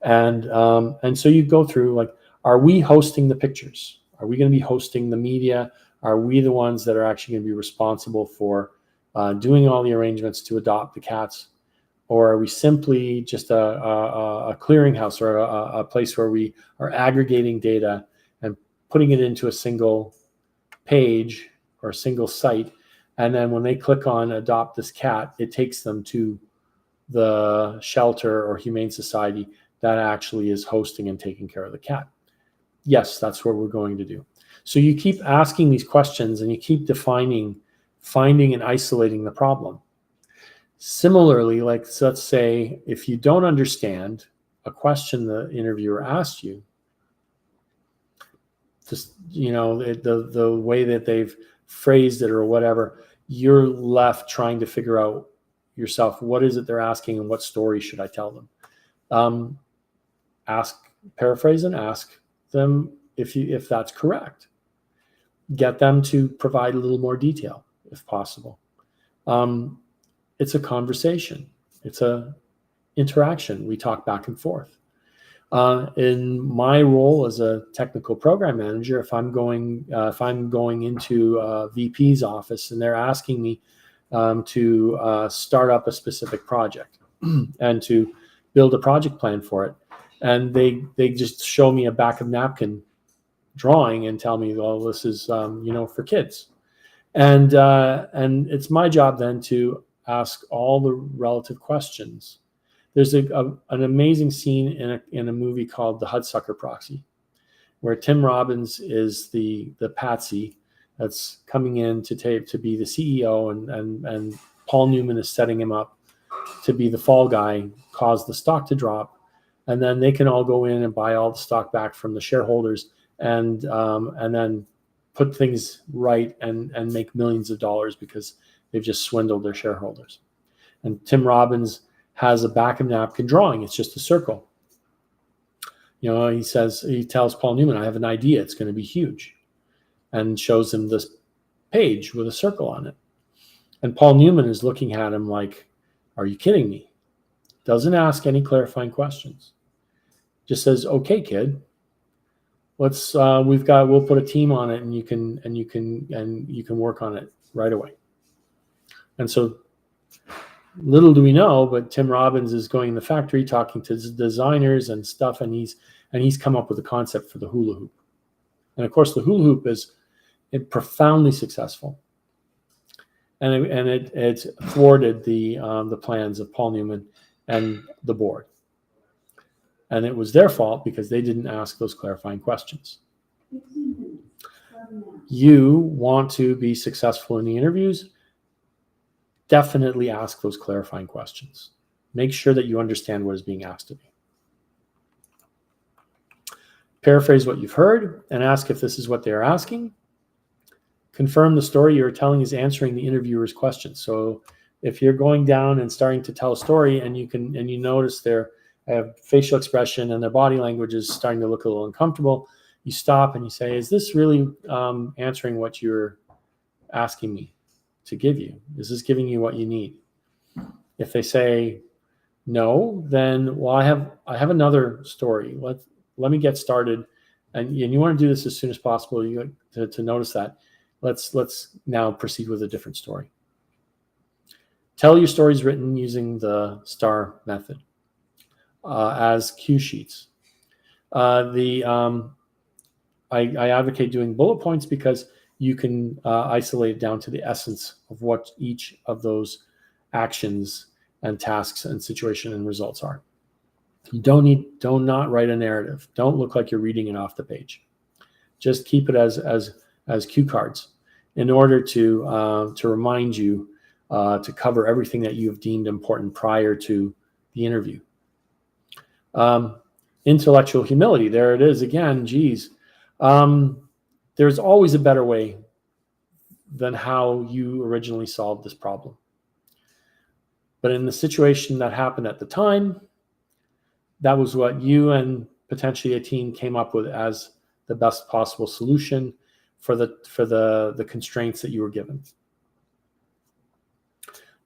and so you go through, like, are we hosting the pictures? Are we going to be hosting the media? Are we the ones that are actually going to be responsible for doing all the arrangements to adopt the cats? Or are we simply just a clearinghouse, or a place where we are aggregating data and putting it into a single page or a single site, and then when they click on adopt this cat, it takes them to the shelter or humane society that actually is hosting and taking care of the cat? Yes, that's what we're going to do. So you keep asking these questions, and you keep defining, finding and isolating the problem. Similarly, like, so let's say if you don't understand a question the interviewer asked you, just, the way that they've phrased it or whatever, you're left trying to figure out yourself, what is it they're asking and what story should I tell them? Paraphrase and ask them if that's correct. Get them to provide a little more detail if possible. It's a conversation. It's a interaction. We talk back and forth. In my role as a technical program manager, if I'm going into a VP's office and they're asking me to start up a specific project and to build a project plan for it, and they just show me a back of napkin drawing and tell me, well, this is for kids, and it's my job then to ask all the relative questions. There's an amazing scene in a movie called The Hudsucker Proxy, where Tim Robbins is the patsy that's coming in to be the CEO, and Paul Newman is setting him up to be the fall guy, cause the stock to drop, and then they can all go in and buy all the stock back from the shareholders, and then put things right and make millions of dollars because they've just swindled their shareholders. And Tim Robbins has a back of napkin drawing. It's just a circle. He tells Paul Newman, I have an idea. It's going to be huge. And shows him this page with a circle on it. And Paul Newman is looking at him like, are you kidding me? Doesn't ask any clarifying questions. Just says, okay, kid, we'll put a team on it, and you can work on it right away. And so, little do we know, but Tim Robbins is going in the factory talking to designers and stuff, and he's come up with a concept for the hula hoop. And of course, the hula hoop is profoundly successful, and it thwarted the plans of Paul Newman and the board. And it was their fault because they didn't ask those clarifying questions. You want to be successful in the interviews, definitely ask those clarifying questions. Make sure that you understand what is being asked of you. Paraphrase what you've heard and ask if this is what they are asking. Confirm the story you're telling is answering the interviewer's questions. So if you're going down and starting to tell a story and you notice their facial expression and their body language is starting to look a little uncomfortable, you stop and you say, is this really answering what you're asking me to give you? Is this giving you what you need? If they say no, then, well, I have another story. Let me get started. And you want to do this as soon as possible to notice that. Let's now proceed with a different story. Tell your stories written using the STAR method as cue sheets. I advocate doing bullet points because you can isolate it down to the essence of what each of those actions and tasks and situation and results are. You do not write a narrative. Don't look like you're reading it off the page. Just keep it as cue cards in order to remind you to cover everything that you have deemed important prior to the interview. Intellectual humility. There it is again. Geez. There's always a better way than how you originally solved this problem. But in the situation that happened at the time, that was what you and potentially a team came up with as the best possible solution for the constraints that you were given.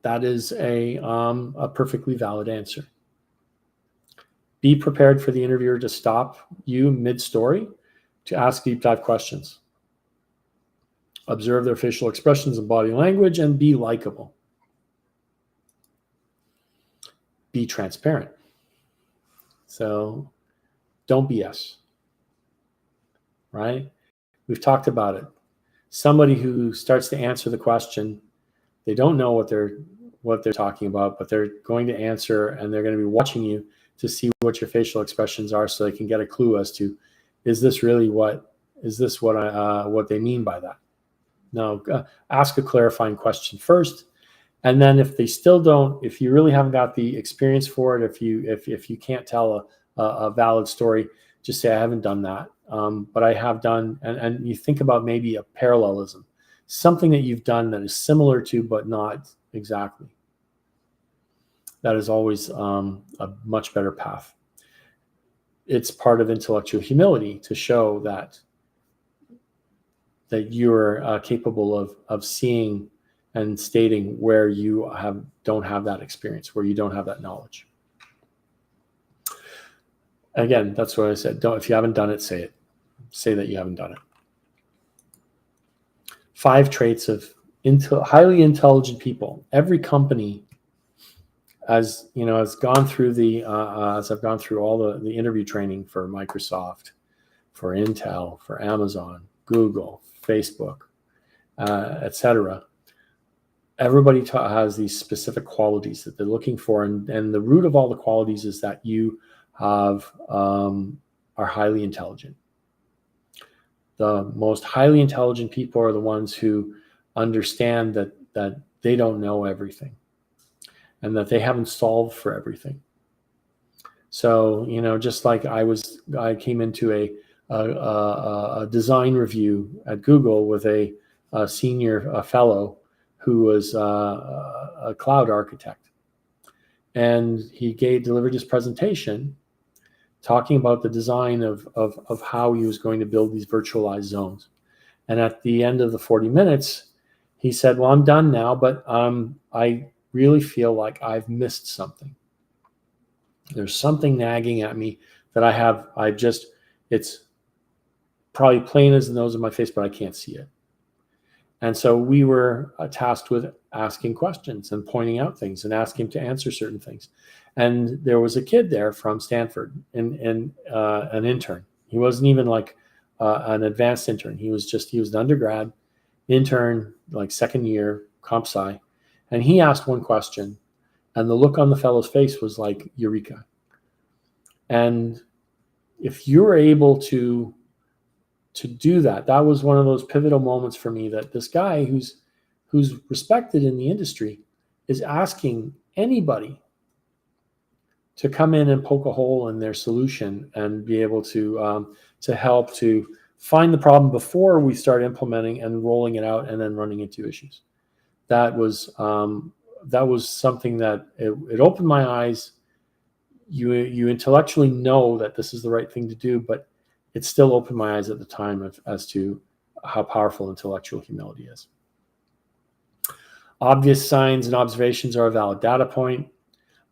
That is a perfectly valid answer. Be prepared for the interviewer to stop you mid-story to ask deep dive questions. Observe their facial expressions and body language and be likable. Be transparent. So don't BS, right? We've talked about it. Somebody who starts to answer the question, they don't know what they're talking about, but they're going to answer and they're going to be watching you to see what your facial expressions are so they can get a clue as to, is this what they mean by that? No, ask a clarifying question first. And then if they still don't, if you really haven't got the experience for it, if you can't tell a valid story, just say, I haven't done that. But I have done, and you think about maybe a parallelism, something that you've done that is similar to, but not exactly. That is always a much better path. It's part of intellectual humility to show that you're capable of seeing and stating where you don't have that experience, where you don't have that knowledge. Again, that's what I said. If you haven't done it, say it. Say that you haven't done it. 5 traits of highly intelligent people. Every company, as you know, has gone through as I've gone through all the interview training for Microsoft, for Intel, for Amazon, Google, Facebook, etc. Everybody has these specific qualities that they're looking for, and the root of all the qualities is that you are highly intelligent. The most highly intelligent people are the ones who understand that they don't know everything and that they haven't solved for everything. So, just like I came into a design review at Google with a senior fellow who was a cloud architect. And he delivered his presentation talking about the design of how he was going to build these virtualized zones. And at the end of the 40 minutes, he said, well, I'm done now, but I really feel like I've missed something. There's something nagging at me that it's probably plain as the nose of my face, but I can't see it. And so we were tasked with asking questions and pointing out things and asking him to answer certain things. And there was a kid there from Stanford, and an intern. He wasn't even like an advanced intern. He was an undergrad intern, like second year, comp sci. And he asked one question, and the look on the fellow's face was like, eureka. And if you're able to do that was one of those pivotal moments for me, that this guy who's respected in the industry is asking anybody to come in and poke a hole in their solution and be able to help to find the problem before we start implementing and rolling it out and then running into issues. That was something that it opened my eyes. You intellectually know that this is the right thing to do, but it still opened my eyes at the time as to how powerful intellectual humility is. Obvious signs and observations are a valid data point.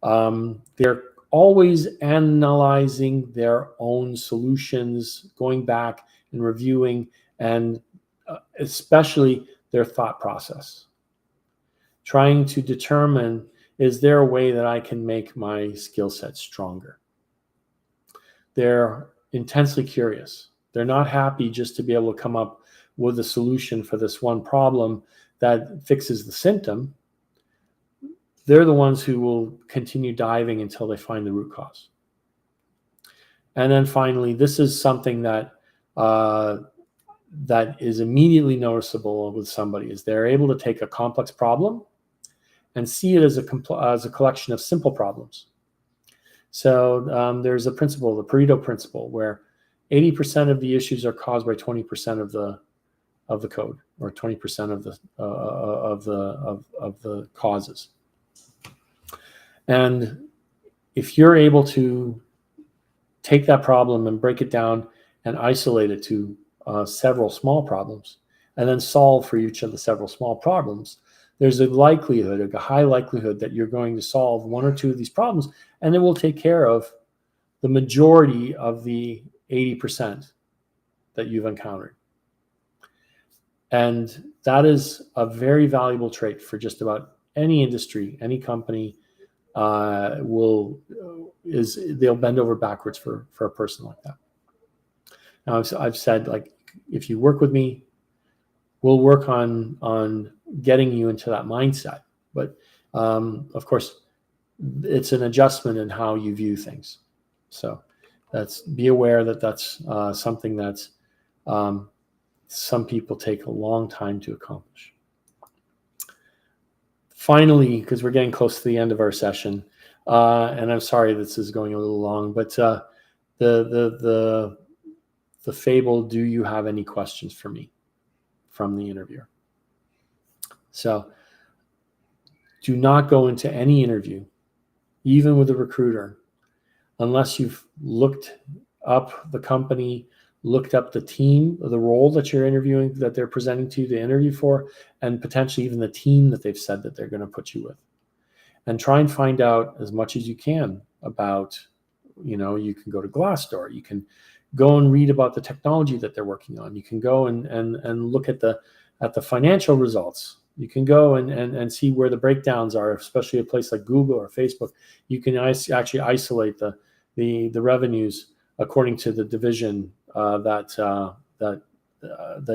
They're always analyzing their own solutions, going back and reviewing, and especially their thought process. Trying to determine, is there a way that I can make my skill set stronger? They're intensely curious. They're not happy just to be able to come up with a solution for this one problem that fixes the symptom. They're the ones who will continue diving until they find the root cause. And then finally, this is something that that is immediately noticeable with somebody, is they're able to take a complex problem and see it as a collection of simple problems. So there's a principle, the Pareto principle, where 80% of the issues are caused by 20% of the code, or 20% of the causes. And if you're able to take that problem and break it down and isolate it to several small problems, and then solve for each of the several small problems, there's a high likelihood that you're going to solve one or two of these problems, and it will take care of the majority of the 80% that you've encountered. And that is a very valuable trait for just about any industry, any company. They'll bend over backwards for a person like that. Now, I've said, like, if you work with me, we'll work on getting you into that mindset. But of course, it's an adjustment in how you view things. So be aware that that's something that's some people take a long time to accomplish. Finally, because we're getting close to the end of our session, and I'm sorry this is going a little long, but the fable, do you have any questions for me, from the interviewer? So do not go into any interview, even with a recruiter, unless you've looked up the company, looked up the team, the role that you're interviewing, that they're presenting to interview for, and potentially even the team that they've said that they're going to put you with. And try and find out as much as you can about, you can go to Glassdoor, you can go and read about the technology that they're working on, you can go and look at the financial results, you can go and see where the breakdowns are, especially a place like Google or Facebook. You can actually isolate the revenues according to the division that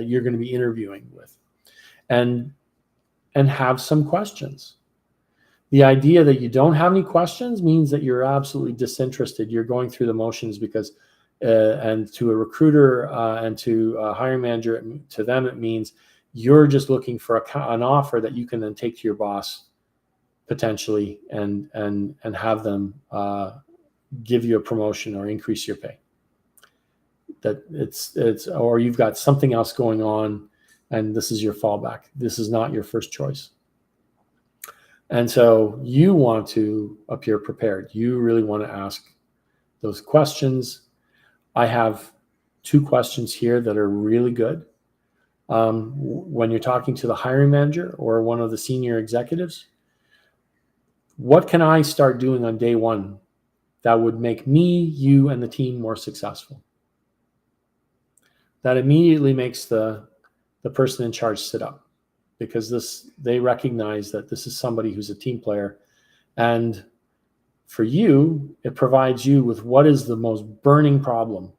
you're going to be interviewing with, and have some questions. The idea that you don't have any questions means that you're absolutely disinterested. You're going through the motions because, and to a recruiter and to a hiring manager, to them it means you're just looking for an offer that you can then take to your boss potentially and have them give you a promotion or increase your pay. That it's or you've got something else going on and this is your fallback. This is not your first choice. And so you want to appear prepared. You really want to ask those questions. I have 2 questions here that are really good. When you're talking to the hiring manager or one of the senior executives, what can I start doing on day 1 that would make me, you, and the team more successful? That immediately makes the person in charge sit up, because they recognize that this is somebody who's a team player. And for you, it provides you with what is the most burning problem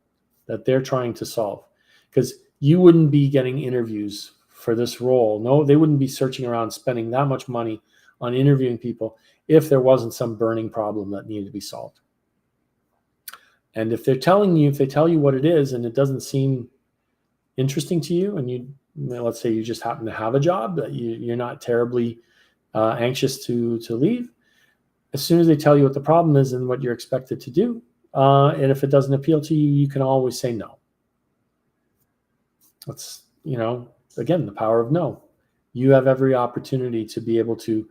that they're trying to solve. Because you wouldn't be getting interviews for this role. No, they wouldn't be searching around spending that much money on interviewing people if there wasn't some burning problem that needed to be solved. And if they tell you what it is and it doesn't seem interesting to you, and let's say you just happen to have a job that you're not terribly anxious to leave, as soon as they tell you what the problem is and what you're expected to do, and if it doesn't appeal to you, you can always say no. That's, again, the power of no. You have every opportunity to be able to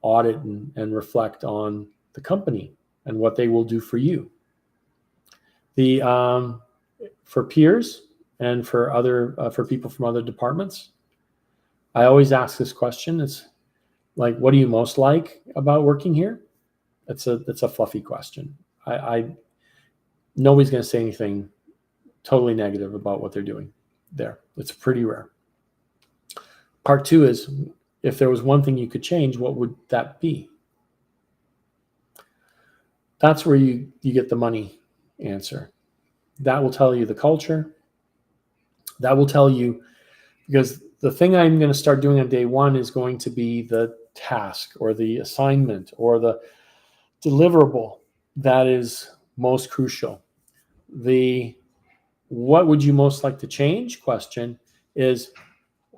audit and reflect on the company and what they will do for you. For peers and for people from other departments, I always ask this question. It's like, what do you most like about working here? It's a fluffy question. Nobody's going to say anything totally negative about what they're doing there. It's pretty rare. Part two is, if there was one thing you could change, what would that be? That's where you get the money answer. That will tell you the culture. That will tell you, because the thing I'm going to start doing on day one is going to be the task or the assignment or the deliverable that is most crucial. The what would you most like to change question is,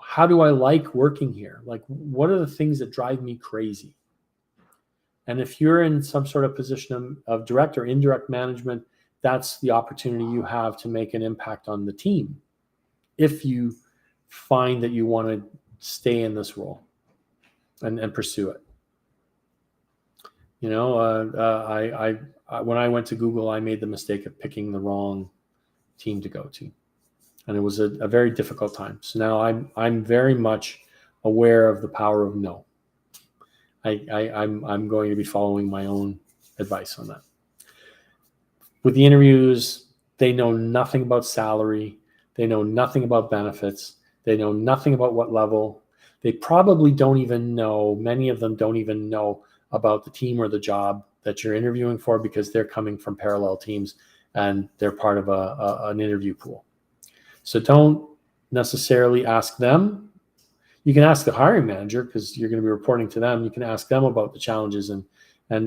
how do I like working here? Like, what are the things that drive me crazy? And if you're in some sort of position of direct or indirect management, that's the opportunity you have to make an impact on the team, if you find that you want to stay in this role and pursue it. When I went to Google, I made the mistake of picking the wrong team to go to, and it was a very difficult time. So now I'm very much aware of the power of no. I'm going to be following my own advice on that. With the interviews, they know nothing about salary. They know nothing about benefits. They know nothing about what level. They probably don't even know, many of them don't even know about the team or the job that you're interviewing for, because they're coming from parallel teams and they're part of an interview pool. So don't necessarily ask them. You can ask the hiring manager, because you're going to be reporting to them. You can ask them about the challenges and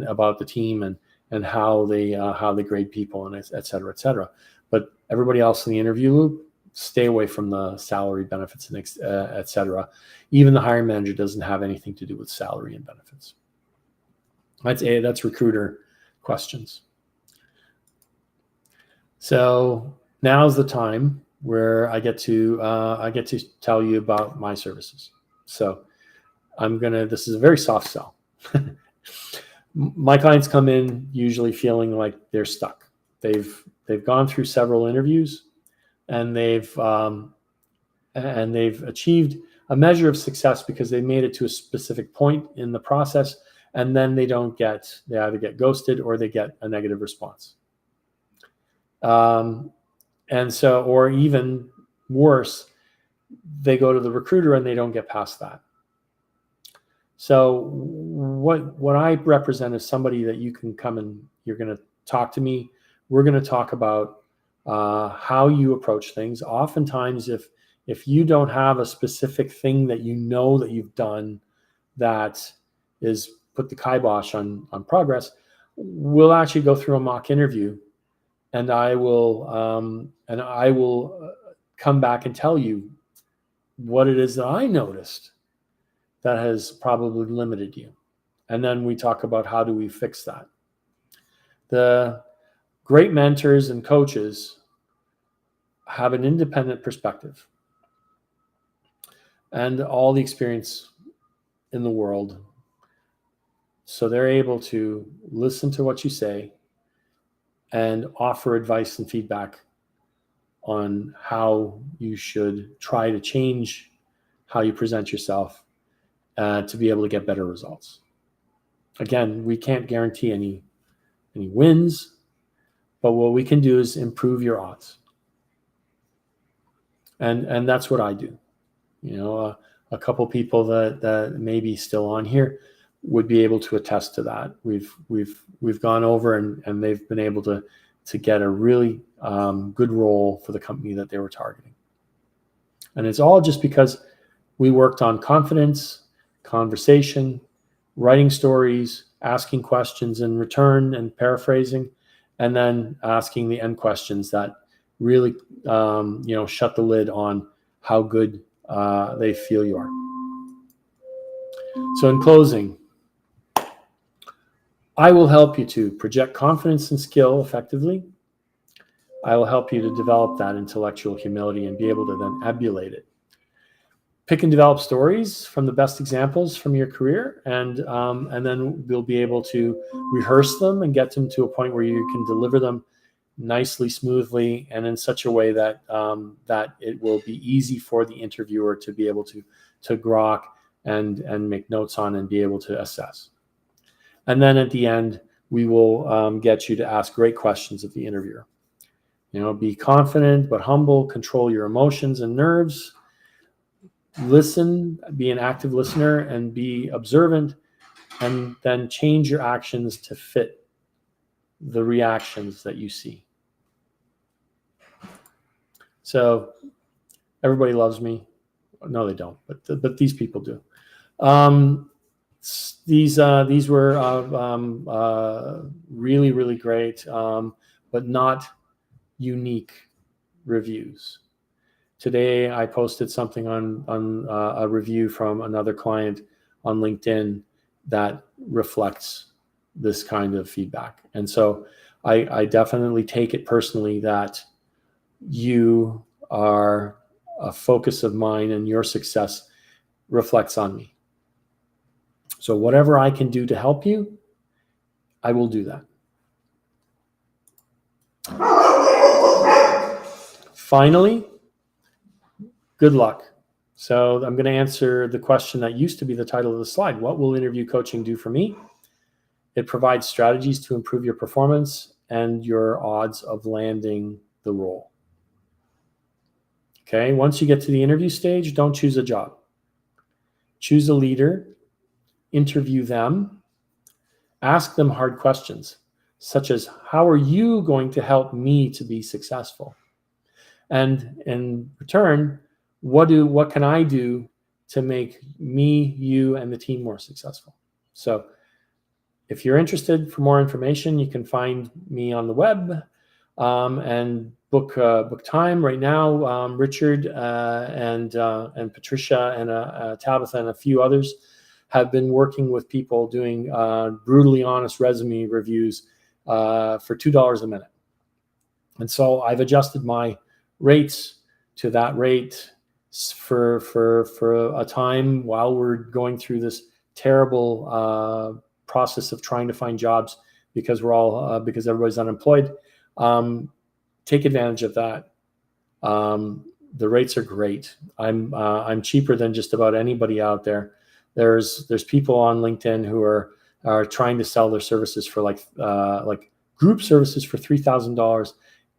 about the team and how they grade people, and et cetera, et cetera. But everybody else in the interview loop, stay away from the salary, benefits, and et cetera. Even the hiring manager doesn't have anything to do with salary and benefits. That's recruiter questions. So now's the time where I get to tell you about my services. So this is a very soft sell. My clients come in usually feeling like they're stuck. They've gone through several interviews, and they've achieved a measure of success because they made it to a specific point in the process, and then they either get ghosted or they get a negative response. And so, or even worse, they go to the recruiter and they don't get past that. So what I represent is somebody that you can come and you're going to talk to me. We're going to talk about how you approach things. Oftentimes, if you don't have a specific thing that that you've done that is put the kibosh on progress, we'll actually go through a mock interview, and I will come back and tell you what it is that I noticed that has probably limited you. And then we talk about how do we fix that. The great mentors and coaches have an independent perspective and all the experience in the world. So they're able to listen to what you say and offer advice and feedback on how you should try to change how you present yourself to be able to get better results. Again, we can't guarantee any wins, but what we can do is improve your odds. And that's what I do. A couple people that may be still on here would be able to attest to that. We've gone over and they've been able to get a really good role for the company that they were targeting. And it's all just because we worked on confidence, conversation, writing stories, asking questions in return and paraphrasing, and then asking the end questions that really shut the lid on how good they feel you are. So in closing, I will help you to project confidence and skill effectively. I will help you to develop that intellectual humility and be able to then emulate it. Pick and develop stories from the best examples from your career, and then we'll be able to rehearse them and get them to a point where you can deliver them nicely, smoothly, and in such a way that that it will be easy for the interviewer to be able to grok and make notes on and be able to assess. And then at the end, we will get you to ask great questions of the interviewer. Be confident but humble, control your emotions and nerves, listen, be an active listener, and be observant, and then change your actions to fit the reactions that you see. So everybody loves me. No, they don't, but these people do. These were really, really great, but not unique reviews. Today, I posted something on a review from another client on LinkedIn that reflects this kind of feedback. And so I definitely take it personally that you are a focus of mine and your success reflects on me. So whatever I can do to help you, I will do that. Finally, good luck. So I'm going to answer the question that used to be the title of the slide. What will interview coaching do for me? It provides strategies to improve your performance and your odds of landing the role. Okay, once you get to the interview stage, don't choose a job. Choose a leader, interview them, ask them hard questions, such as, how are you going to help me to be successful? And in return, what can I do to make me, you, and the team more successful? So if you're interested for more information, you can find me on the web and book time. Right now, Richard and Patricia and Tabitha and a few others have been working with people doing brutally honest resume reviews for $2 a minute. And so I've adjusted my rates to that rate for a time while we're going through this terrible process of trying to find jobs because because everybody's unemployed. Take advantage of that. The rates are great. I'm cheaper than just about anybody out there. There's people on LinkedIn who are trying to sell their services for like group services for $3,000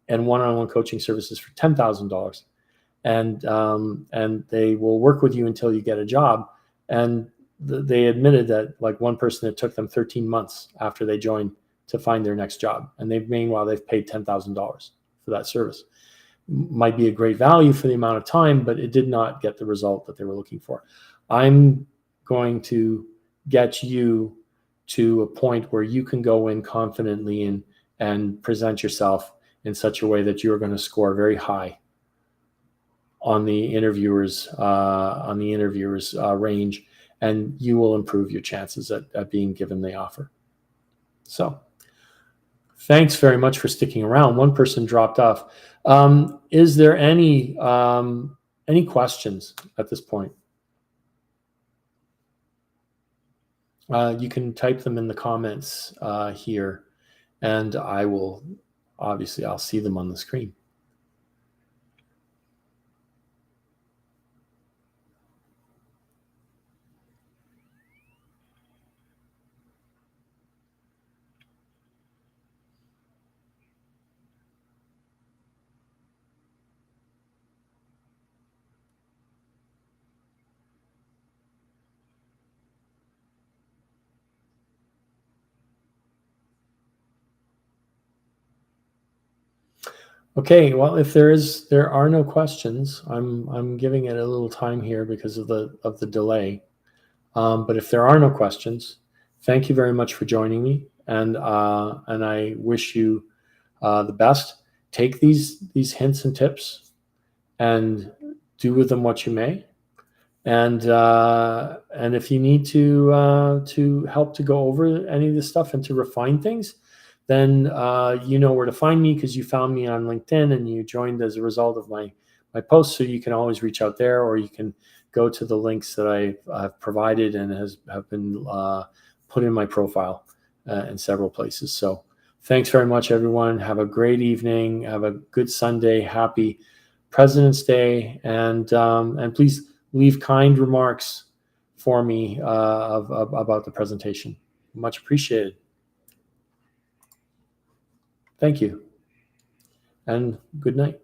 and one-on-one coaching services for $10,000. And they will work with you until you get a job. And they admitted that like one person, it took them 13 months after they joined to find their next job. And meanwhile, they've paid $10,000 for that service. Might be a great value for the amount of time, but it did not get the result that they were looking for. I'm going to get you to a point where you can go in confidently and present yourself in such a way that you're going to score very high on the interviewer's range, and you will improve your chances at being given the offer. So thanks very much for sticking around. One person dropped off. Is there any questions at this point? You can type them in the comments here, and I'll see them on the screen. Okay, well, if there are no questions, I'm giving it a little time here because of the delay. But if there are no questions, thank you very much for joining me, and I wish you the best. Take these hints and tips and do with them what you may. And if you need to help to go over any of this stuff and to refine things, then you know where to find me, because you found me on LinkedIn and you joined as a result of my posts. So you can always reach out there, or you can go to the links that I've provided and have been put in my profile in several places. So thanks very much, everyone. Have a great evening. Have a good Sunday. Happy President's Day, and please leave kind remarks for me about the presentation. Much appreciated. Thank you, and good night.